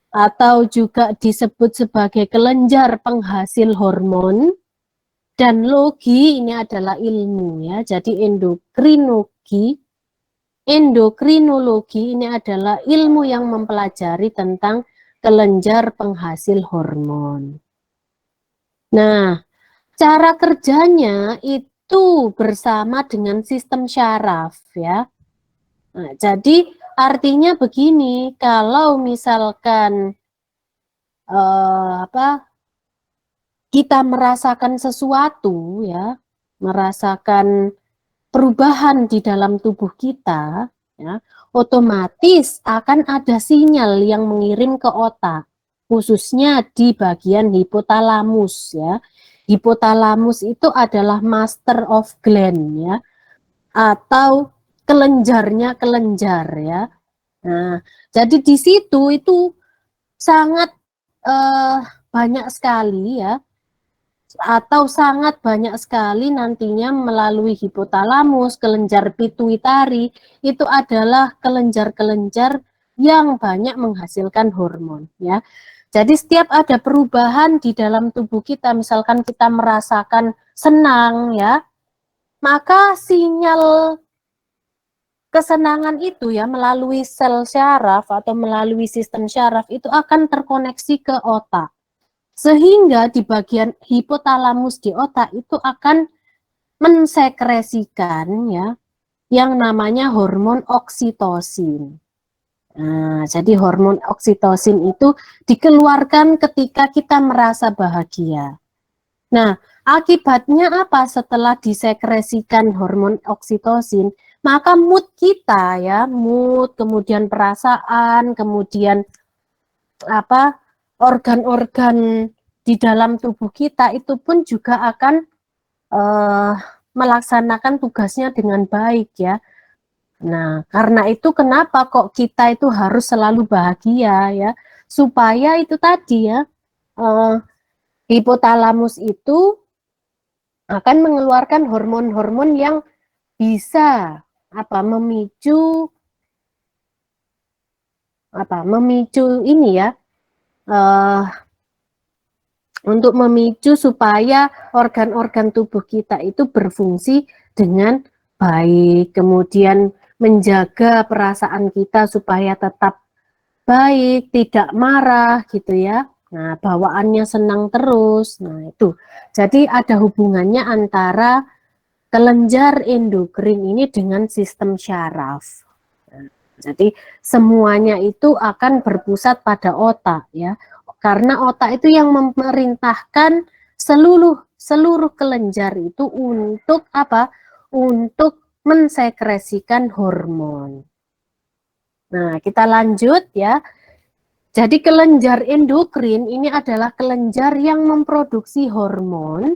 atau juga disebut sebagai kelenjar penghasil hormon. Dan logi ini adalah ilmu ya. Jadi endokrinologi ini adalah ilmu yang mempelajari tentang kelenjar penghasil hormon. Nah, cara kerjanya itu bersama dengan sistem syaraf ya. Nah, jadi artinya begini, kalau misalkan kita merasakan sesuatu ya, merasakan perubahan di dalam tubuh kita ya, otomatis akan ada sinyal yang mengirim ke otak, khususnya di bagian hipotalamus ya. Hipotalamus itu adalah master of gland ya, atau kelenjarnya kelenjar ya. Nah, jadi di situ itu sangat banyak sekali ya, atau sangat banyak sekali nantinya melalui hipotalamus, kelenjar pituitari, itu adalah kelenjar-kelenjar yang banyak menghasilkan hormon ya. Jadi setiap ada perubahan di dalam tubuh kita, misalkan kita merasakan senang ya, maka sinyal kesenangan itu ya melalui sel syaraf atau melalui sistem syaraf itu akan terkoneksi ke otak. Sehingga di bagian hipotalamus di otak itu akan mensekresikan ya yang namanya hormon oksitosin. Nah, jadi hormon oksitosin itu dikeluarkan ketika kita merasa bahagia. Nah, akibatnya apa setelah disekresikan hormon oksitosin? Maka mood kita ya, mood, kemudian perasaan, kemudian organ-organ di dalam tubuh kita itu pun juga akan melaksanakan tugasnya dengan baik ya. Nah, karena itu kenapa kok kita itu harus selalu bahagia ya, supaya itu tadi ya, hipotalamus itu akan mengeluarkan hormon-hormon yang bisa memicu ini ya, untuk memicu supaya organ-organ tubuh kita itu berfungsi dengan baik, kemudian menjaga perasaan kita supaya tetap baik, tidak marah gitu ya. Nah, bawaannya senang terus. Nah, itu. Jadi ada hubungannya antara kelenjar endokrin ini dengan sistem syaraf. Nah, jadi semuanya itu akan berpusat pada otak ya. Karena otak itu yang memerintahkan seluruh kelenjar itu untuk apa? Untuk mensekresikan hormon. Nah, kita lanjut ya. Jadi kelenjar endokrin ini adalah kelenjar yang memproduksi hormon.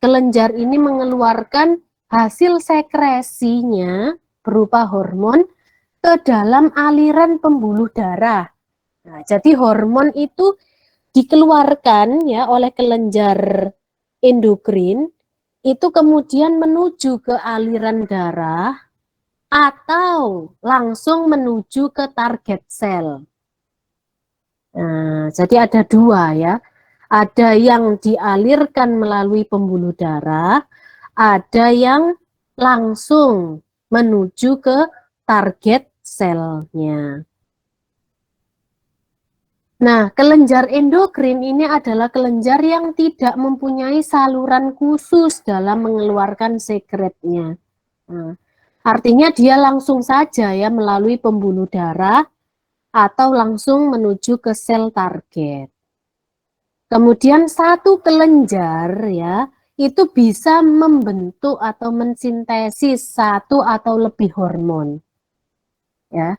Kelenjar ini mengeluarkan hasil sekresinya berupa hormon ke dalam aliran pembuluh darah. Nah, jadi hormon itu dikeluarkan ya oleh kelenjar endokrin, itu kemudian menuju ke aliran darah atau langsung menuju ke target sel. Nah, jadi ada dua ya. Ada yang dialirkan melalui pembuluh darah, ada yang langsung menuju ke target selnya. Nah, kelenjar endokrin ini adalah kelenjar yang tidak mempunyai saluran khusus dalam mengeluarkan sekretnya. Nah, artinya dia langsung saja ya melalui pembuluh darah atau langsung menuju ke sel target. Kemudian satu kelenjar ya itu bisa membentuk atau mensintesis satu atau lebih hormon. Ya.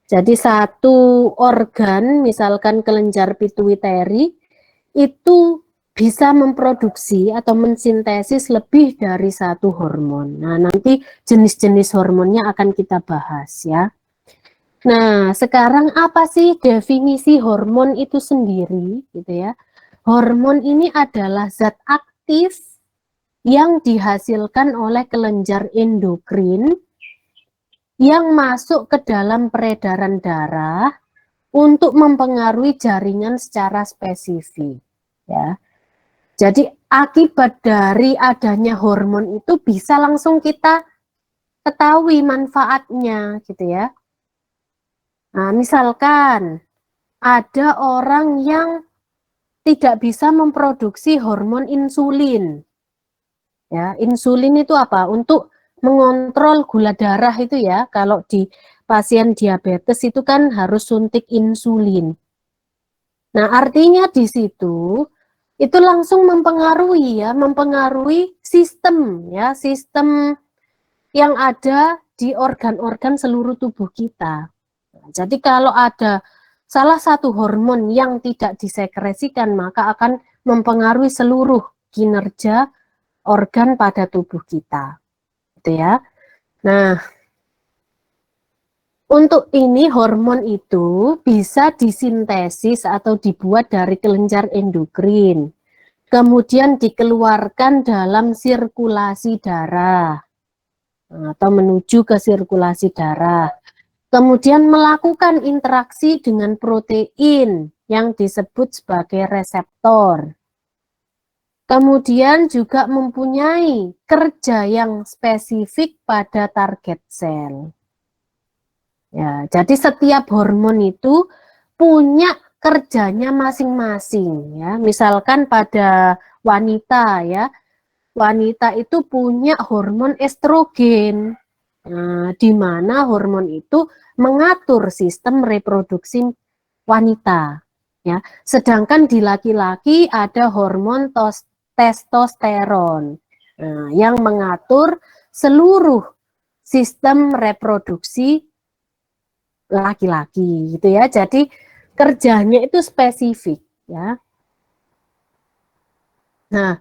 Jadi satu organ, misalkan kelenjar pituitari, itu bisa memproduksi atau mensintesis lebih dari satu hormon. Nah, nanti jenis-jenis hormonnya akan kita bahas ya. Nah, sekarang apa sih definisi hormon itu sendiri gitu ya? Hormon ini adalah zat aktif yang dihasilkan oleh kelenjar endokrin yang masuk ke dalam peredaran darah untuk mempengaruhi jaringan secara spesifik ya. Jadi akibat dari adanya hormon itu bisa langsung kita ketahui manfaatnya gitu ya. Nah, misalkan ada orang yang tidak bisa memproduksi hormon insulin. Ya, insulin itu apa? Untuk mengontrol gula darah itu ya. Kalau di pasien diabetes itu kan harus suntik insulin. Nah, artinya di situ itu langsung mempengaruhi ya, mempengaruhi sistem ya, sistem yang ada di organ-organ seluruh tubuh kita. Nah, jadi kalau ada salah satu hormon yang tidak disekresikan, maka akan mempengaruhi seluruh kinerja organ pada tubuh kita. Gitu ya. Nah, untuk ini hormon itu bisa disintesis atau dibuat dari kelenjar endokrin. Kemudian dikeluarkan dalam sirkulasi darah atau menuju ke sirkulasi darah. Kemudian melakukan interaksi dengan protein yang disebut sebagai reseptor. Kemudian juga mempunyai kerja yang spesifik pada target sel. Ya, jadi setiap hormon itu punya kerjanya masing-masing ya. Misalkan pada wanita ya, wanita itu punya hormon estrogen. Nah, di mana hormon itu mengatur sistem reproduksi wanita ya. Sedangkan di laki-laki ada hormon testosteron yang mengatur seluruh sistem reproduksi laki-laki gitu ya. Jadi kerjanya itu spesifik ya. Nah,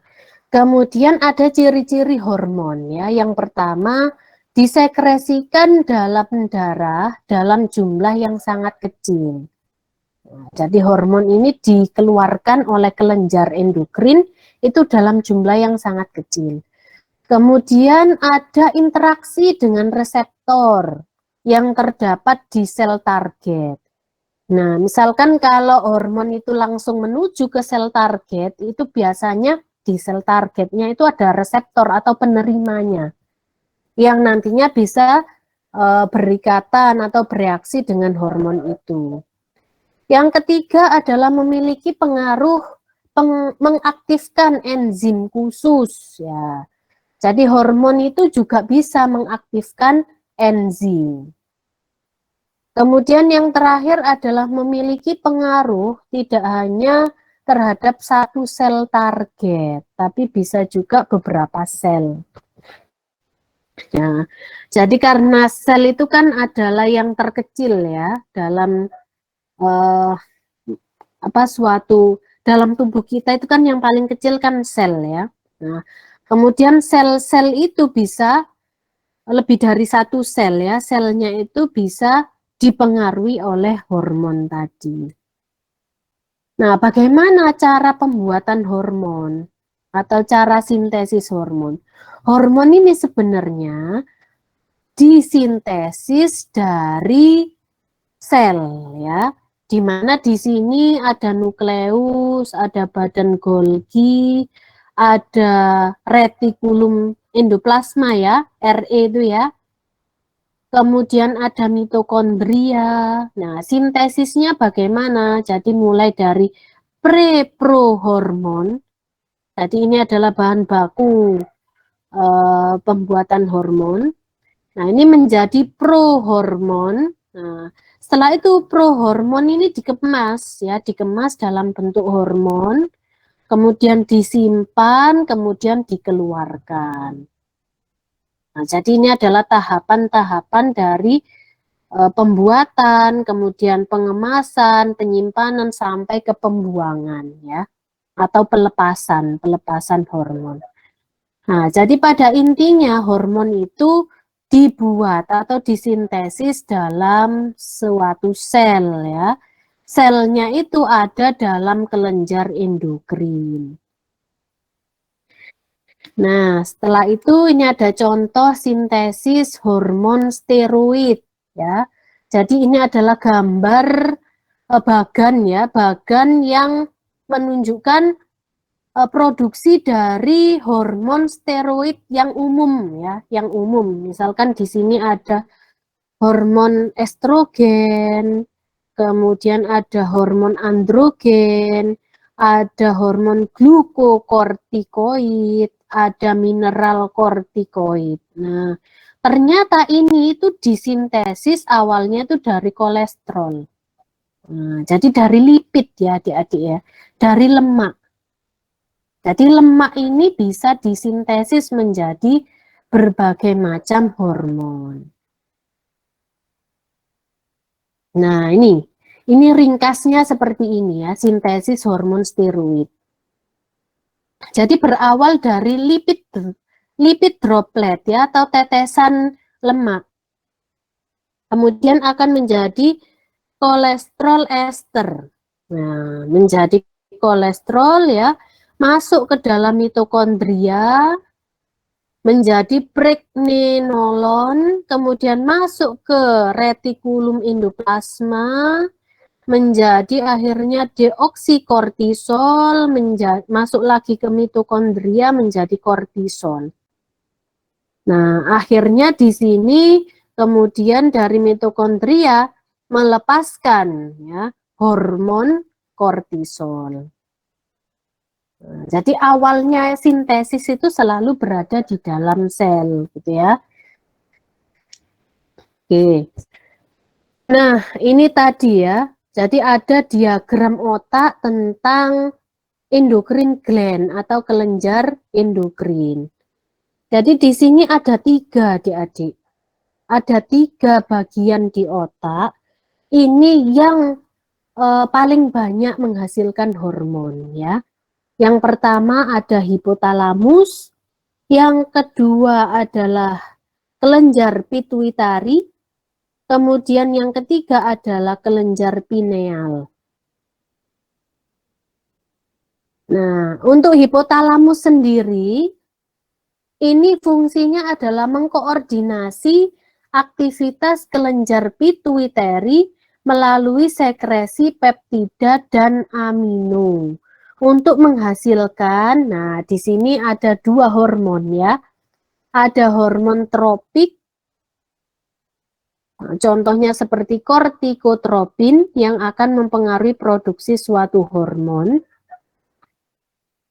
kemudian ada ciri-ciri hormon ya. Yang pertama, disekresikan dalam darah dalam jumlah yang sangat kecil. Nah, jadi hormon ini dikeluarkan oleh kelenjar endokrin itu dalam jumlah yang sangat kecil. Kemudian ada interaksi dengan reseptor yang terdapat di sel target. Nah, misalkan kalau hormon itu langsung menuju ke sel target, itu biasanya di sel targetnya itu ada reseptor atau penerimanya yang nantinya bisa berikatan atau bereaksi dengan hormon itu. Yang ketiga adalah memiliki pengaruh mengaktifkan enzim khusus ya. Jadi hormon itu juga bisa mengaktifkan enzim. Kemudian yang terakhir adalah memiliki pengaruh tidak hanya terhadap satu sel target, tapi bisa juga beberapa sel. Ya, jadi karena sel itu kan adalah yang terkecil ya dalam dalam tubuh kita itu kan yang paling kecil kan sel ya. Nah, kemudian sel-sel itu bisa lebih dari satu sel ya, selnya itu bisa dipengaruhi oleh hormon tadi. Nah, bagaimana cara pembuatan hormon atau cara sintesis hormon? Hormon ini sebenarnya disintesis dari sel ya. Di mana di sini ada nukleus, ada badan Golgi, ada retikulum endoplasma ya, RE itu ya. Kemudian ada mitokondria. Nah, sintesisnya bagaimana? Jadi mulai dari pre-prohormon. Jadi ini adalah bahan baku pembuatan hormon. Nah, ini menjadi prohormon. Nah, setelah itu prohormon ini dikemas ya, dikemas dalam bentuk hormon. kemudian disimpan, kemudian dikeluarkan. Nah, jadi ini adalah tahapan-tahapan dari pembuatan, kemudian pengemasan, penyimpanan sampai ke pembuangan ya, atau pelepasan hormon. Nah, jadi pada intinya hormon itu dibuat atau disintesis dalam suatu sel ya. Selnya itu ada dalam kelenjar endokrin. Nah, setelah itu ini ada contoh sintesis hormon steroid ya. Jadi ini adalah gambar bagan yang menunjukkan produksi dari hormon steroid yang umum ya, yang umum. Misalkan di sini ada hormon estrogen, kemudian ada hormon androgen, ada hormon glukokortikoid, ada mineral kortikoid. Nah, ternyata ini itu disintesis awalnya itu dari kolesterol. Nah, jadi dari lipid ya adik-adik ya, dari lemak. Jadi lemak ini bisa disintesis menjadi berbagai macam hormon. Nah, ini ringkasnya seperti ini ya, sintesis hormon steroid. Jadi berawal dari lipid droplet ya, atau tetesan lemak. Kemudian akan menjadi kolesterol ester. Nah, menjadi kolesterol ya, masuk ke dalam mitokondria, menjadi pregnenolon, kemudian masuk ke retikulum endoplasma, menjadi akhirnya deoksikortisol, masuk lagi ke mitokondria menjadi kortisol. Nah, akhirnya di sini kemudian dari mitokondria melepaskan ya hormon kortisol. Nah, jadi awalnya sintesis itu selalu berada di dalam sel, gitu ya. Oke. Nah, ini tadi ya. Jadi ada diagram otak tentang endokrin gland atau kelenjar endokrin. Jadi di sini ada 3 adik-adik. Ada 3 bagian di otak. Ini yang paling banyak menghasilkan hormon ya. Yang pertama ada hipotalamus, yang kedua adalah kelenjar pituitari, kemudian yang ketiga adalah kelenjar pineal. Nah, untuk hipotalamus sendiri, ini fungsinya adalah mengkoordinasi aktivitas kelenjar pituitari melalui sekresi peptida dan amino. Untuk menghasilkan, nah di sini ada 2 hormon ya. Ada hormon tropik, nah, contohnya seperti kortikotropin yang akan mempengaruhi produksi suatu hormon.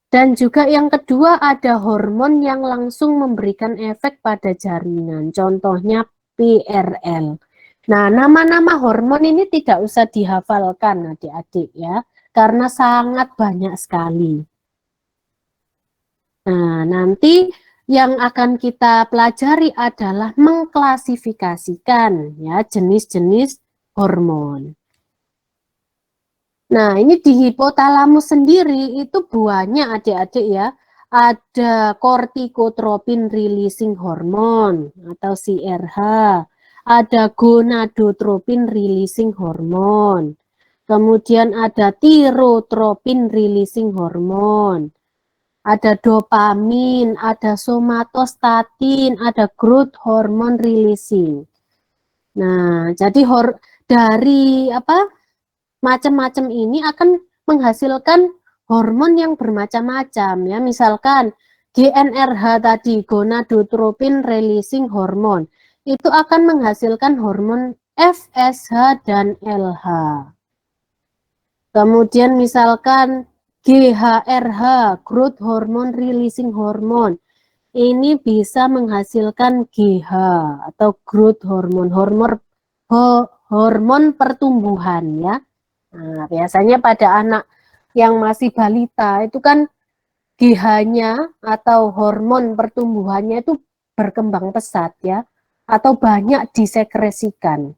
Dan juga yang kedua ada hormon yang langsung memberikan efek pada jaringan, contohnya PRL. Nah, nama-nama hormon ini tidak usah dihafalkan adik-adik ya, karena sangat banyak sekali. Nah, nanti yang akan kita pelajari adalah mengklasifikasikan ya jenis-jenis hormon. Nah, ini di hipotalamus sendiri itu buahnya adik-adik ya. Ada kortikotropin releasing hormone atau CRH. Ada gonadotropin releasing hormone. Kemudian ada tirotropin releasing hormone. Ada dopamin, ada somatostatin, ada growth hormone releasing. Nah, jadi dari macam-macam ini akan menghasilkan hormon yang bermacam-macam ya. Misalkan GnRH tadi, gonadotropin releasing hormone, itu akan menghasilkan hormon FSH dan LH. Kemudian misalkan GHRH, growth hormone releasing hormone, ini bisa menghasilkan GH atau growth hormone, hormon pertumbuhan ya. Nah, biasanya pada anak yang masih balita itu kan GH-nya atau hormon pertumbuhannya itu berkembang pesat ya, atau banyak disekresikan.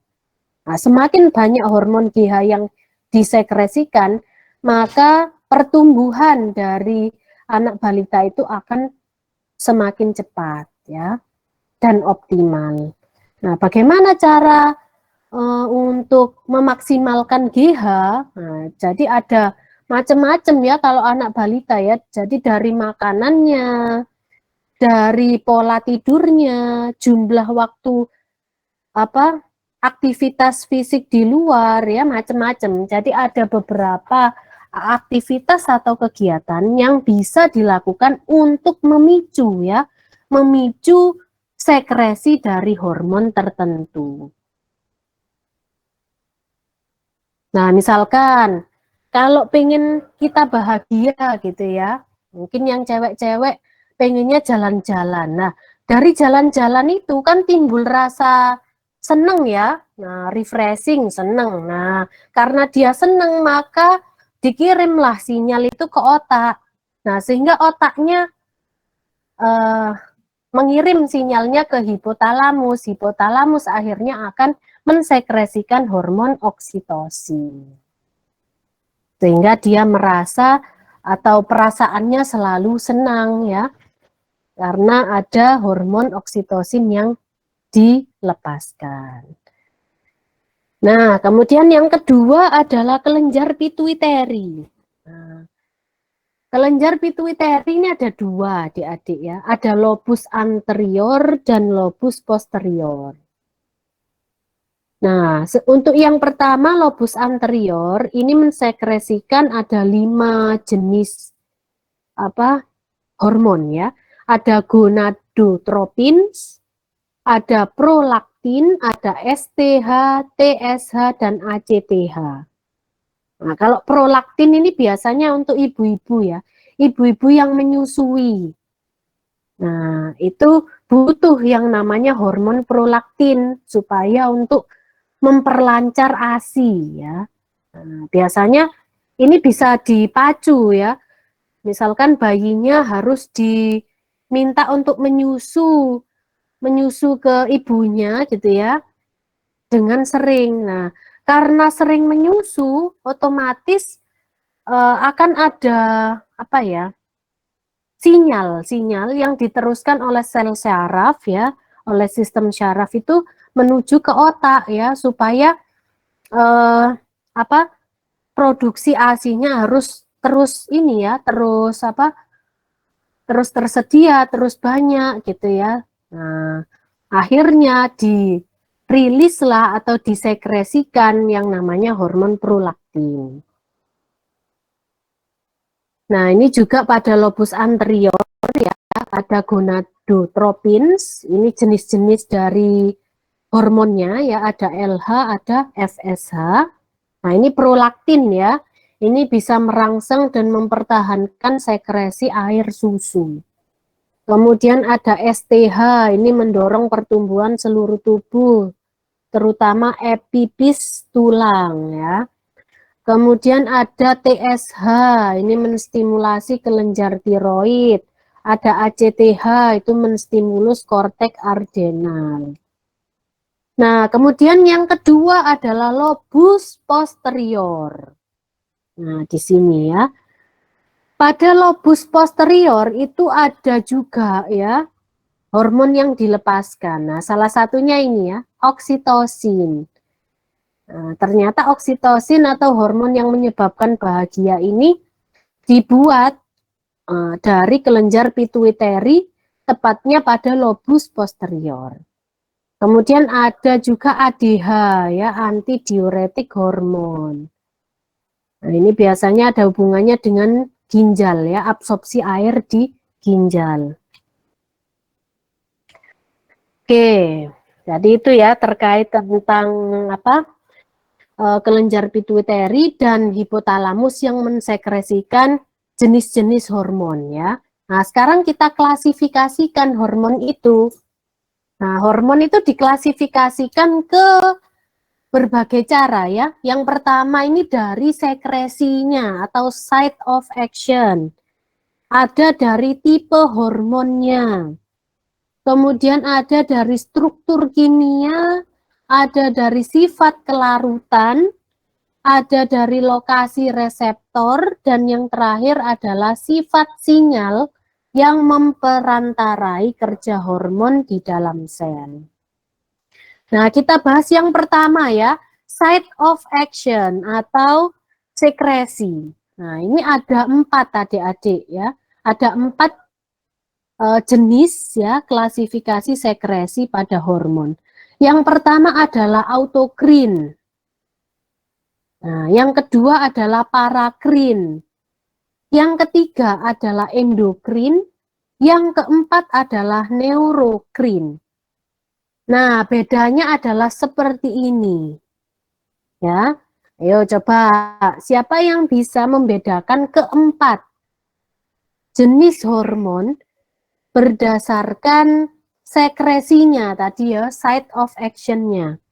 Nah, semakin banyak hormon GH yang disekresikan, maka pertumbuhan dari anak balita itu akan semakin cepat ya dan optimal. Nah, bagaimana cara untuk memaksimalkan GH? Nah, jadi ada macam-macam ya kalau anak balita ya. Jadi dari makanannya, dari pola tidurnya, jumlah waktu apa aktivitas fisik di luar ya macam-macam. Jadi ada beberapa aktivitas atau kegiatan yang bisa dilakukan untuk memicu ya, memicu sekresi dari hormon tertentu. Nah, misalkan kalau pengen kita bahagia gitu ya, mungkin yang cewek-cewek pengennya jalan-jalan. Nah, dari jalan-jalan itu kan timbul rasa seneng ya, nah refreshing, seneng. Nah, karena dia seneng maka dikirimlah sinyal itu ke otak. Nah, sehingga otaknya mengirim sinyalnya ke hipotalamus. Hipotalamus akhirnya akan mensekresikan hormon oksitosin. Sehingga dia merasa atau perasaannya selalu senang ya, karena ada hormon oksitosin yang dilepaskan. Nah, kemudian yang kedua adalah kelenjar pituiteri. Nah, kelenjar pituiteri ini ada dua adik-adik ya, ada lobus anterior dan lobus posterior. Nah, untuk yang pertama lobus anterior ini mensekresikan ada 5 jenis hormon ya. Ada gonadotropins, ada prolaktin, ada STH, TSH dan ACTH. Nah, kalau prolaktin ini biasanya untuk ibu-ibu ya, ibu-ibu yang menyusui. Nah, itu butuh yang namanya hormon prolaktin supaya untuk memperlancar ASI ya. Nah, biasanya ini bisa dipacu ya. Misalkan bayinya harus diminta untuk menyusu ke ibunya gitu ya, dengan sering. Nah, karena sering menyusu, otomatis akan ada sinyal yang diteruskan oleh sel syaraf ya, oleh sistem syaraf itu menuju ke otak ya, supaya produksi ASI-nya harus terus terus tersedia, terus banyak gitu ya. Nah, akhirnya dirilislah atau disekresikan yang namanya hormon prolaktin. Nah, ini juga pada lobus anterior ya, ada gonadotropins, ini jenis-jenis dari hormonnya ya, ada LH, ada FSH. Nah, ini prolaktin ya. Ini bisa merangsang dan mempertahankan sekresi air susu. Kemudian ada STH, ini mendorong pertumbuhan seluruh tubuh, terutama epipis tulang ya. Kemudian ada TSH, ini menstimulasi kelenjar tiroid. Ada ACTH, itu menstimulus korteks adrenal. Nah, kemudian yang kedua adalah lobus posterior. Nah, di sini ya. Pada lobus posterior itu ada juga ya hormon yang dilepaskan. Nah, salah satunya ini ya, oksitosin. Nah, ternyata oksitosin atau hormon yang menyebabkan bahagia ini dibuat dari kelenjar pituiteri, tepatnya pada lobus posterior. Kemudian ada juga ADH ya, antidiuretik hormon. Nah, ini biasanya ada hubungannya dengan ginjal ya, absorpsi air di ginjal. Oke, jadi itu ya terkait tentang kelenjar pituiteri dan hipotalamus yang mensekresikan jenis-jenis hormon ya. Nah, sekarang kita klasifikasikan hormon itu. Nah, hormon itu diklasifikasikan ke berbagai cara ya. Yang pertama ini dari sekresinya atau site of action. Ada dari tipe hormonnya. Kemudian ada dari struktur kimia, ada dari sifat kelarutan, ada dari lokasi reseptor, dan yang terakhir adalah sifat sinyal yang memperantarai kerja hormon di dalam sel. Nah, kita bahas yang pertama ya, site of action atau sekresi. Nah, ini ada 4 adik-adik ya, ada 4 jenis ya klasifikasi sekresi pada hormon. Yang pertama adalah autokrin. Nah, yang kedua adalah parakrin. Yang ketiga adalah endokrin. Yang keempat adalah neurokrin. Nah, bedanya adalah seperti ini. Ya. Ayo coba, siapa yang bisa membedakan keempat jenis hormon berdasarkan sekresinya tadi ya, site of action-nya.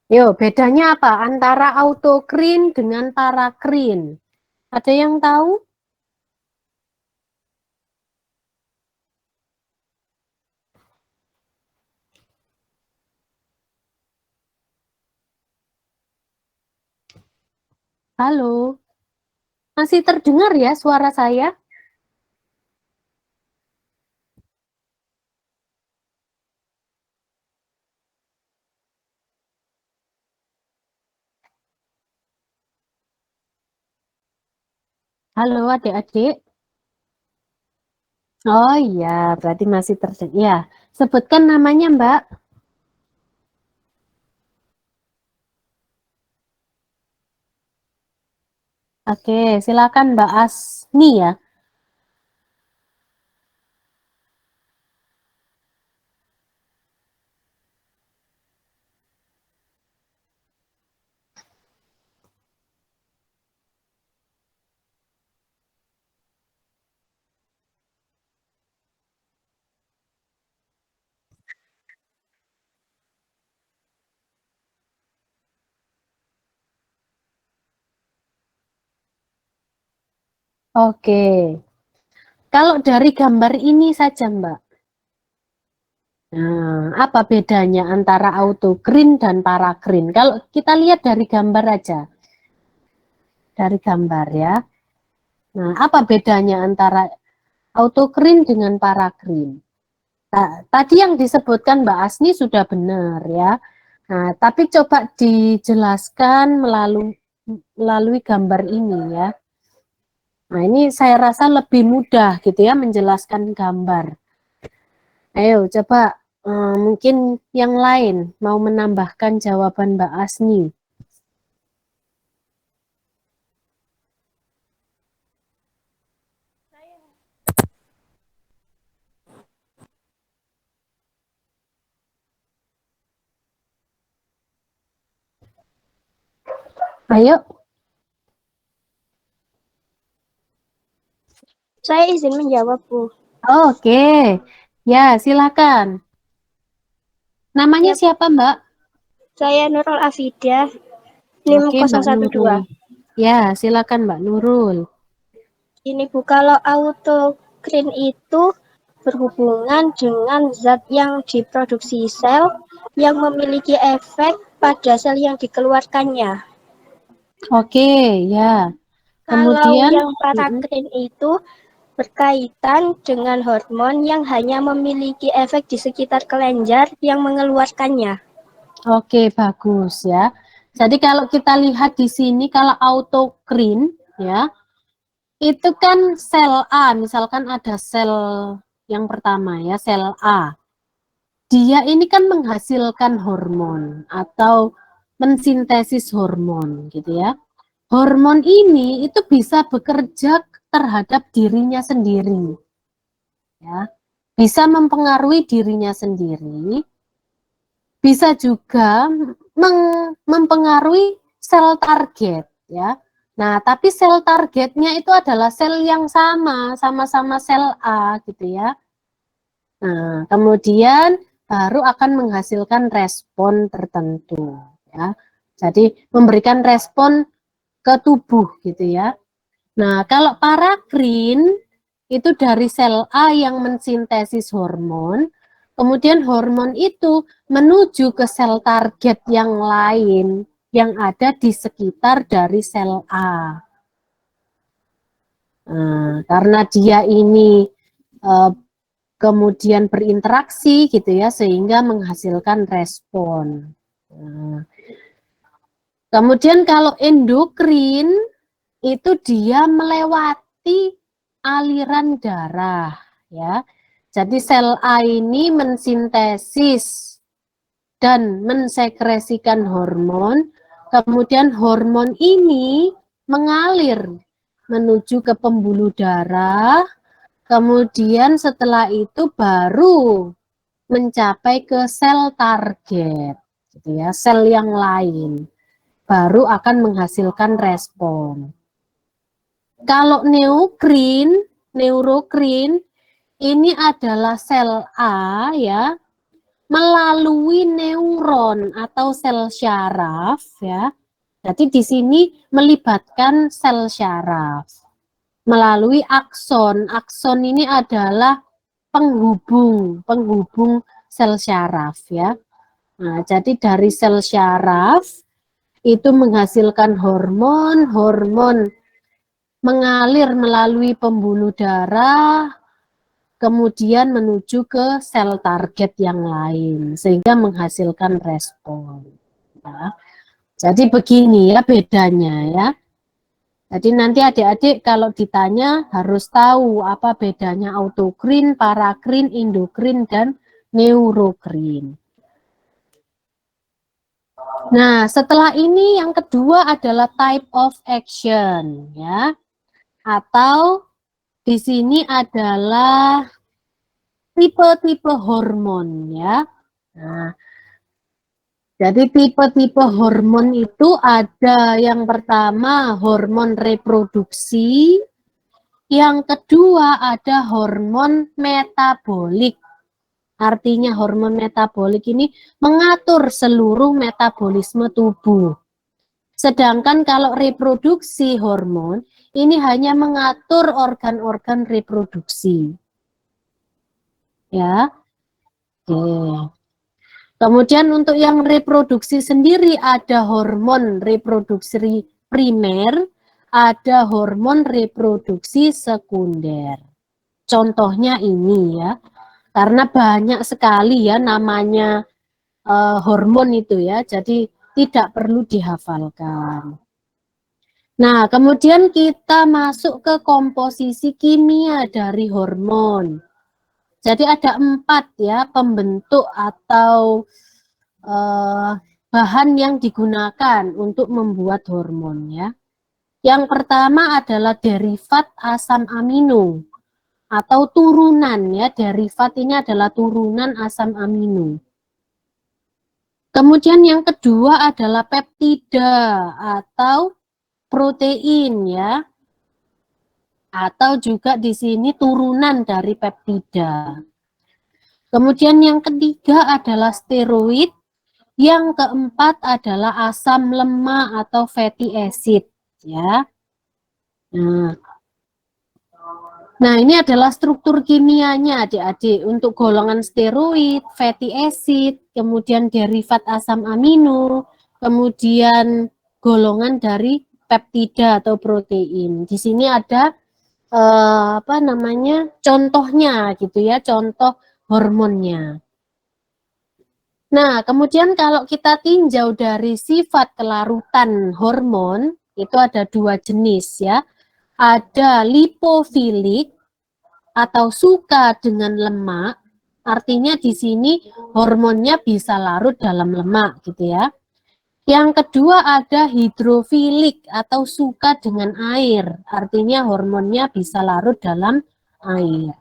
Yo, bedanya apa antara autokrin dengan parakrin? Ada yang tahu? Halo, masih terdengar ya suara saya? Halo adik-adik. Oh iya, berarti masih terdengar. Ya, sebutkan namanya Mbak. Oke, silakan Mbak Asni ya. Oke, kalau dari gambar ini saja Mbak. Nah, apa bedanya antara autokrin dan parakrin? Kalau kita lihat dari gambar aja. Dari gambar ya. Nah, apa bedanya antara autokrin dengan parakrin? Nah, tadi yang disebutkan Mbak Asni sudah benar ya. Nah, tapi coba dijelaskan melalui gambar ini ya. Nah, ini saya rasa lebih mudah gitu ya menjelaskan gambar. Ayo coba mungkin yang lain mau menambahkan jawaban Mbak Asni. Ayo. Saya izin menjawab, Bu. Oke. Ya, silakan. Namanya Ya, siapa, Mbak? saya Nurul Afidah, NIM Oke, Mbak 012. Nurul. Ya, silakan Mbak Nurul. Ini Bu, kalau autokrin itu berhubungan dengan zat yang diproduksi sel yang memiliki efek pada sel yang dikeluarkannya. Oke, ya. Kalau Kemudian, yang parakrin itu berkaitan dengan hormon yang hanya memiliki efek di sekitar kelenjar yang mengeluarkannya. oke, bagus ya. Jadi kalau kita lihat di sini, kalau autokrin, ya, itu kan sel A, misalkan ada sel yang pertama ya, sel A. Dia ini kan menghasilkan hormon atau mensintesis hormon gitu ya. Hormon ini itu bisa bekerja terhadap dirinya sendiri. Ya. Bisa mempengaruhi dirinya sendiri, bisa juga mempengaruhi sel target ya. Nah, tapi sel targetnya itu adalah sel yang sama-sama sel A gitu ya. Nah, kemudian baru akan menghasilkan respon tertentu. ya. Jadi memberikan respon ke tubuh gitu ya. Nah, kalau parakrin itu dari sel A yang mensintesis hormon, kemudian hormon itu menuju ke sel target yang lain yang ada di sekitar dari sel A. Nah, karena dia ini kemudian berinteraksi gitu ya, sehingga menghasilkan respon. Nah, kemudian kalau endokrin itu dia melewati aliran darah ya. Jadi sel A ini mensintesis dan mensekresikan hormon, kemudian hormon ini mengalir menuju ke pembuluh darah, kemudian setelah itu baru mencapai ke sel target, gitu ya, sel yang lain, baru akan menghasilkan respon. Kalau neurokrin ini adalah sel A ya, melalui neuron atau sel syaraf ya. Jadi di sini melibatkan sel syaraf melalui akson. Akson ini adalah penghubung sel syaraf ya. Nah, jadi dari sel syaraf itu menghasilkan hormon mengalir melalui pembuluh darah, kemudian menuju ke sel target yang lain, sehingga menghasilkan respon. Ya. Jadi begini ya bedanya ya. Jadi nanti adik-adik kalau ditanya harus tahu apa bedanya autokrin, parakrin, endokrin, dan neurokrin. Nah, setelah ini yang kedua adalah type of action ya. Atau di sini adalah tipe-tipe hormon ya. Nah, jadi tipe-tipe hormon itu ada yang pertama hormon reproduksi, yang kedua ada hormon metabolik. Artinya hormon metabolik ini mengatur seluruh metabolisme tubuh. Sedangkan kalau reproduksi hormon ini hanya mengatur organ-organ reproduksi. Ya. Oke. Kemudian untuk yang reproduksi sendiri ada hormon reproduksi primer, ada hormon reproduksi sekunder. Contohnya ini ya, karena banyak sekali ya namanya hormon itu ya, jadi tidak perlu dihafalkan. Nah, kemudian kita masuk ke komposisi kimia dari hormon. Jadi ada 4 ya pembentuk atau bahan yang digunakan untuk membuat hormon ya. Yang pertama adalah derivat asam amino atau turunan ya. Derivat ini adalah turunan asam amino. Kemudian yang kedua adalah peptida atau protein ya. Atau juga di sini turunan dari peptida. Kemudian yang ketiga adalah steroid, yang keempat adalah asam lemak atau fatty acid ya. Nah, ini adalah struktur kimianya adik-adik untuk golongan steroid, fatty acid, kemudian derivat asam amino, kemudian golongan dari peptida atau protein. Di sini ada contohnya gitu ya, contoh hormonnya. Nah, kemudian kalau kita tinjau dari sifat kelarutan hormon, itu ada 2 jenis ya. Ada lipofilik atau suka dengan lemak, artinya di sini hormonnya bisa larut dalam lemak gitu ya. Yang kedua ada hidrofilik atau suka dengan air, artinya hormonnya bisa larut dalam air.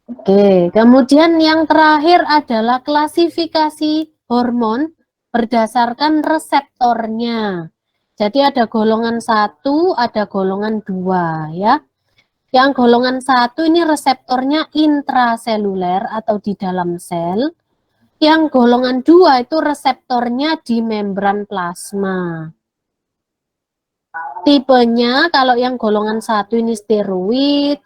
Oke, kemudian yang terakhir adalah klasifikasi hormon berdasarkan reseptornya. Jadi ada golongan 1, ada golongan 2 ya. Yang golongan 1 ini reseptornya intraseluler atau di dalam sel. Yang golongan 2 itu reseptornya di membran plasma. Tipenya kalau yang golongan 1 ini steroid,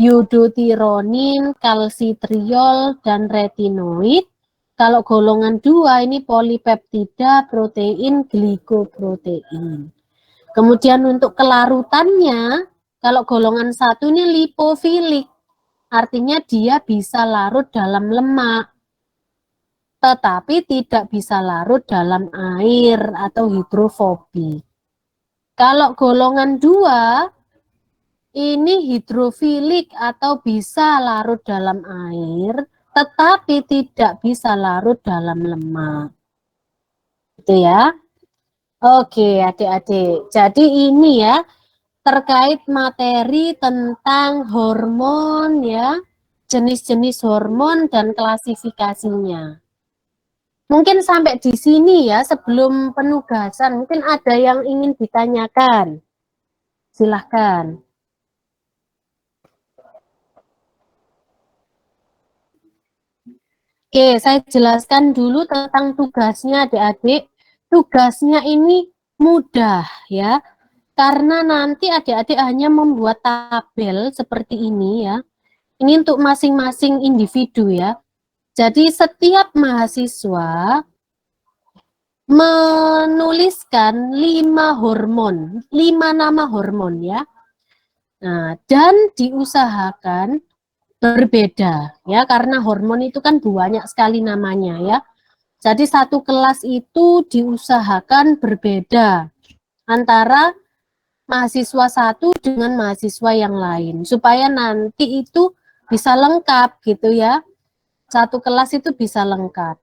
eudotironin, kalsitriol, dan retinoid. Kalau golongan 2 ini polipeptida, protein, glikoprotein. Kemudian untuk kelarutannya, kalau golongan 1 ini lipofilik, artinya dia bisa larut dalam lemak, tetapi tidak bisa larut dalam air atau hidrofobik. Kalau golongan 2, ini hidrofilik atau bisa larut dalam air, tetapi tidak bisa larut dalam lemak. Itu ya. Oke, adik-adik. Jadi ini ya, terkait materi tentang hormon ya, jenis-jenis hormon dan klasifikasinya. Mungkin sampai di sini ya, sebelum penugasan, mungkin ada yang ingin ditanyakan. Silahkan. Oke, saya jelaskan dulu tentang tugasnya adik-adik. Tugasnya ini mudah ya, karena nanti adik-adik hanya membuat tabel seperti ini ya. Ini untuk masing-masing individu ya. Jadi setiap mahasiswa menuliskan 5 hormon, 5 nama hormon ya. Nah, dan diusahakan berbeda ya, karena hormon itu kan banyak sekali namanya ya. Jadi satu kelas itu diusahakan berbeda antara mahasiswa satu dengan mahasiswa yang lain, supaya nanti itu bisa lengkap gitu ya. Satu kelas itu bisa lengkap.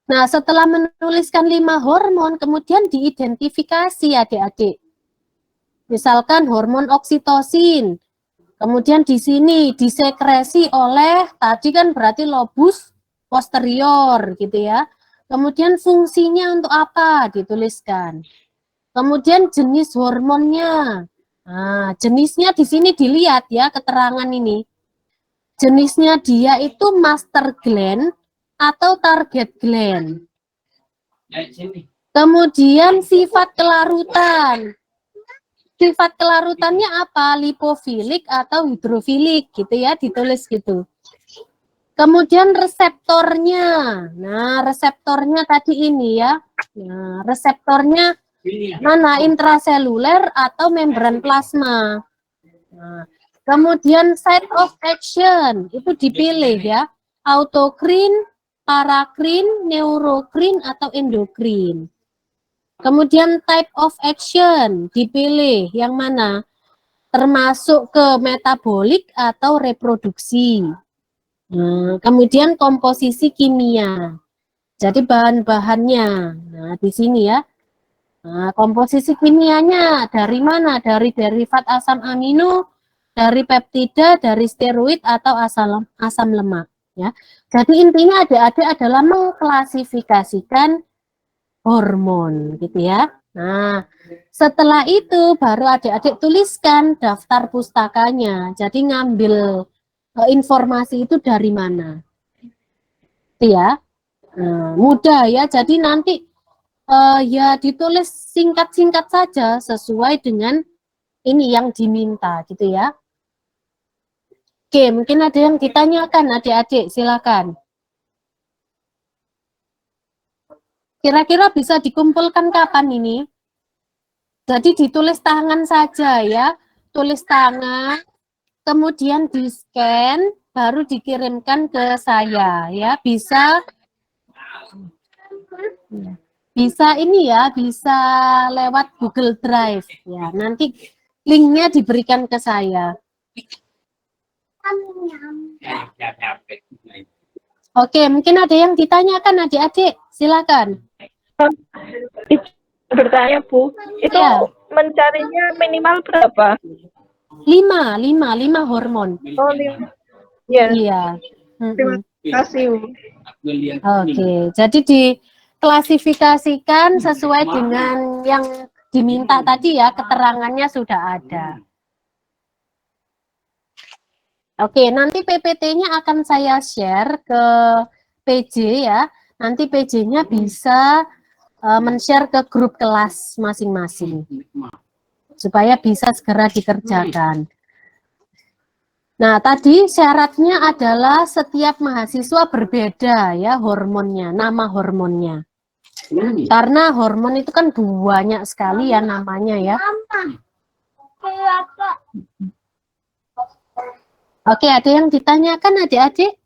Nah, setelah menuliskan 5 hormon, kemudian diidentifikasi adik-adik. Misalkan hormon oksitosin, kemudian di sini disekresi oleh, tadi kan berarti lobus posterior gitu ya. Kemudian fungsinya untuk apa? Dituliskan. Kemudian jenis hormonnya. Nah, jenisnya di sini dilihat ya, keterangan ini. Jenisnya dia itu master gland atau target gland. Kemudian sifat kelarutan. Sifat kelarutannya apa? Lipofilik atau hidrofilik gitu ya, ditulis gitu. Kemudian reseptornya. Nah, reseptornya tadi ini ya. Nah, reseptornya mana? Intraseluler atau membran plasma. Nah, kemudian site of action itu dipilih ya, autokrin, parakrin, neurokrin atau endokrin. Kemudian type of action dipilih yang mana, termasuk ke metabolik atau reproduksi. Nah, kemudian komposisi kimia, jadi bahan-bahannya. Nah, di sini ya. Nah, komposisi kimianya dari mana? Dari derivat asam amino, dari peptida, dari steroid atau asam lemak ya. Jadi intinya adik-adik adalah mengklasifikasikan hormon gitu ya. Nah, setelah itu baru adik-adik tuliskan daftar pustakanya. Jadi ngambil informasi itu dari mana? Itu ya. Nah, mudah ya. Jadi nanti ya ditulis singkat-singkat saja sesuai dengan ini yang diminta gitu ya. Oke, mungkin ada yang ditanyakan adik-adik, silakan. Kira-kira bisa dikumpulkan kapan ini? Jadi ditulis tangan saja ya, tulis tangan, kemudian di-scan, baru dikirimkan ke saya ya. Bisa ini ya, bisa lewat Google Drive ya. Nanti linknya diberikan ke saya. Oke, mungkin ada yang ditanyakan adik-adik, silakan. Bertanya Bu, itu Ya. mencarinya minimal berapa? 5 hormon. Oh, 5. Ya, Iya. terima kasih Bu. Oke, jadi diklasifikasikan sesuai dengan yang diminta tadi ya, keterangannya sudah ada. Oke, nanti PPT-nya akan saya share ke PJ ya. nanti PJ-nya bisa men-share ke grup kelas masing-masing supaya bisa segera dikerjakan. Nah, tadi syaratnya adalah setiap mahasiswa berbeda ya hormonnya, nama hormonnya. Karena hormon itu kan banyak sekali ya namanya ya. Oke, ada yang ditanyakan adik-adik?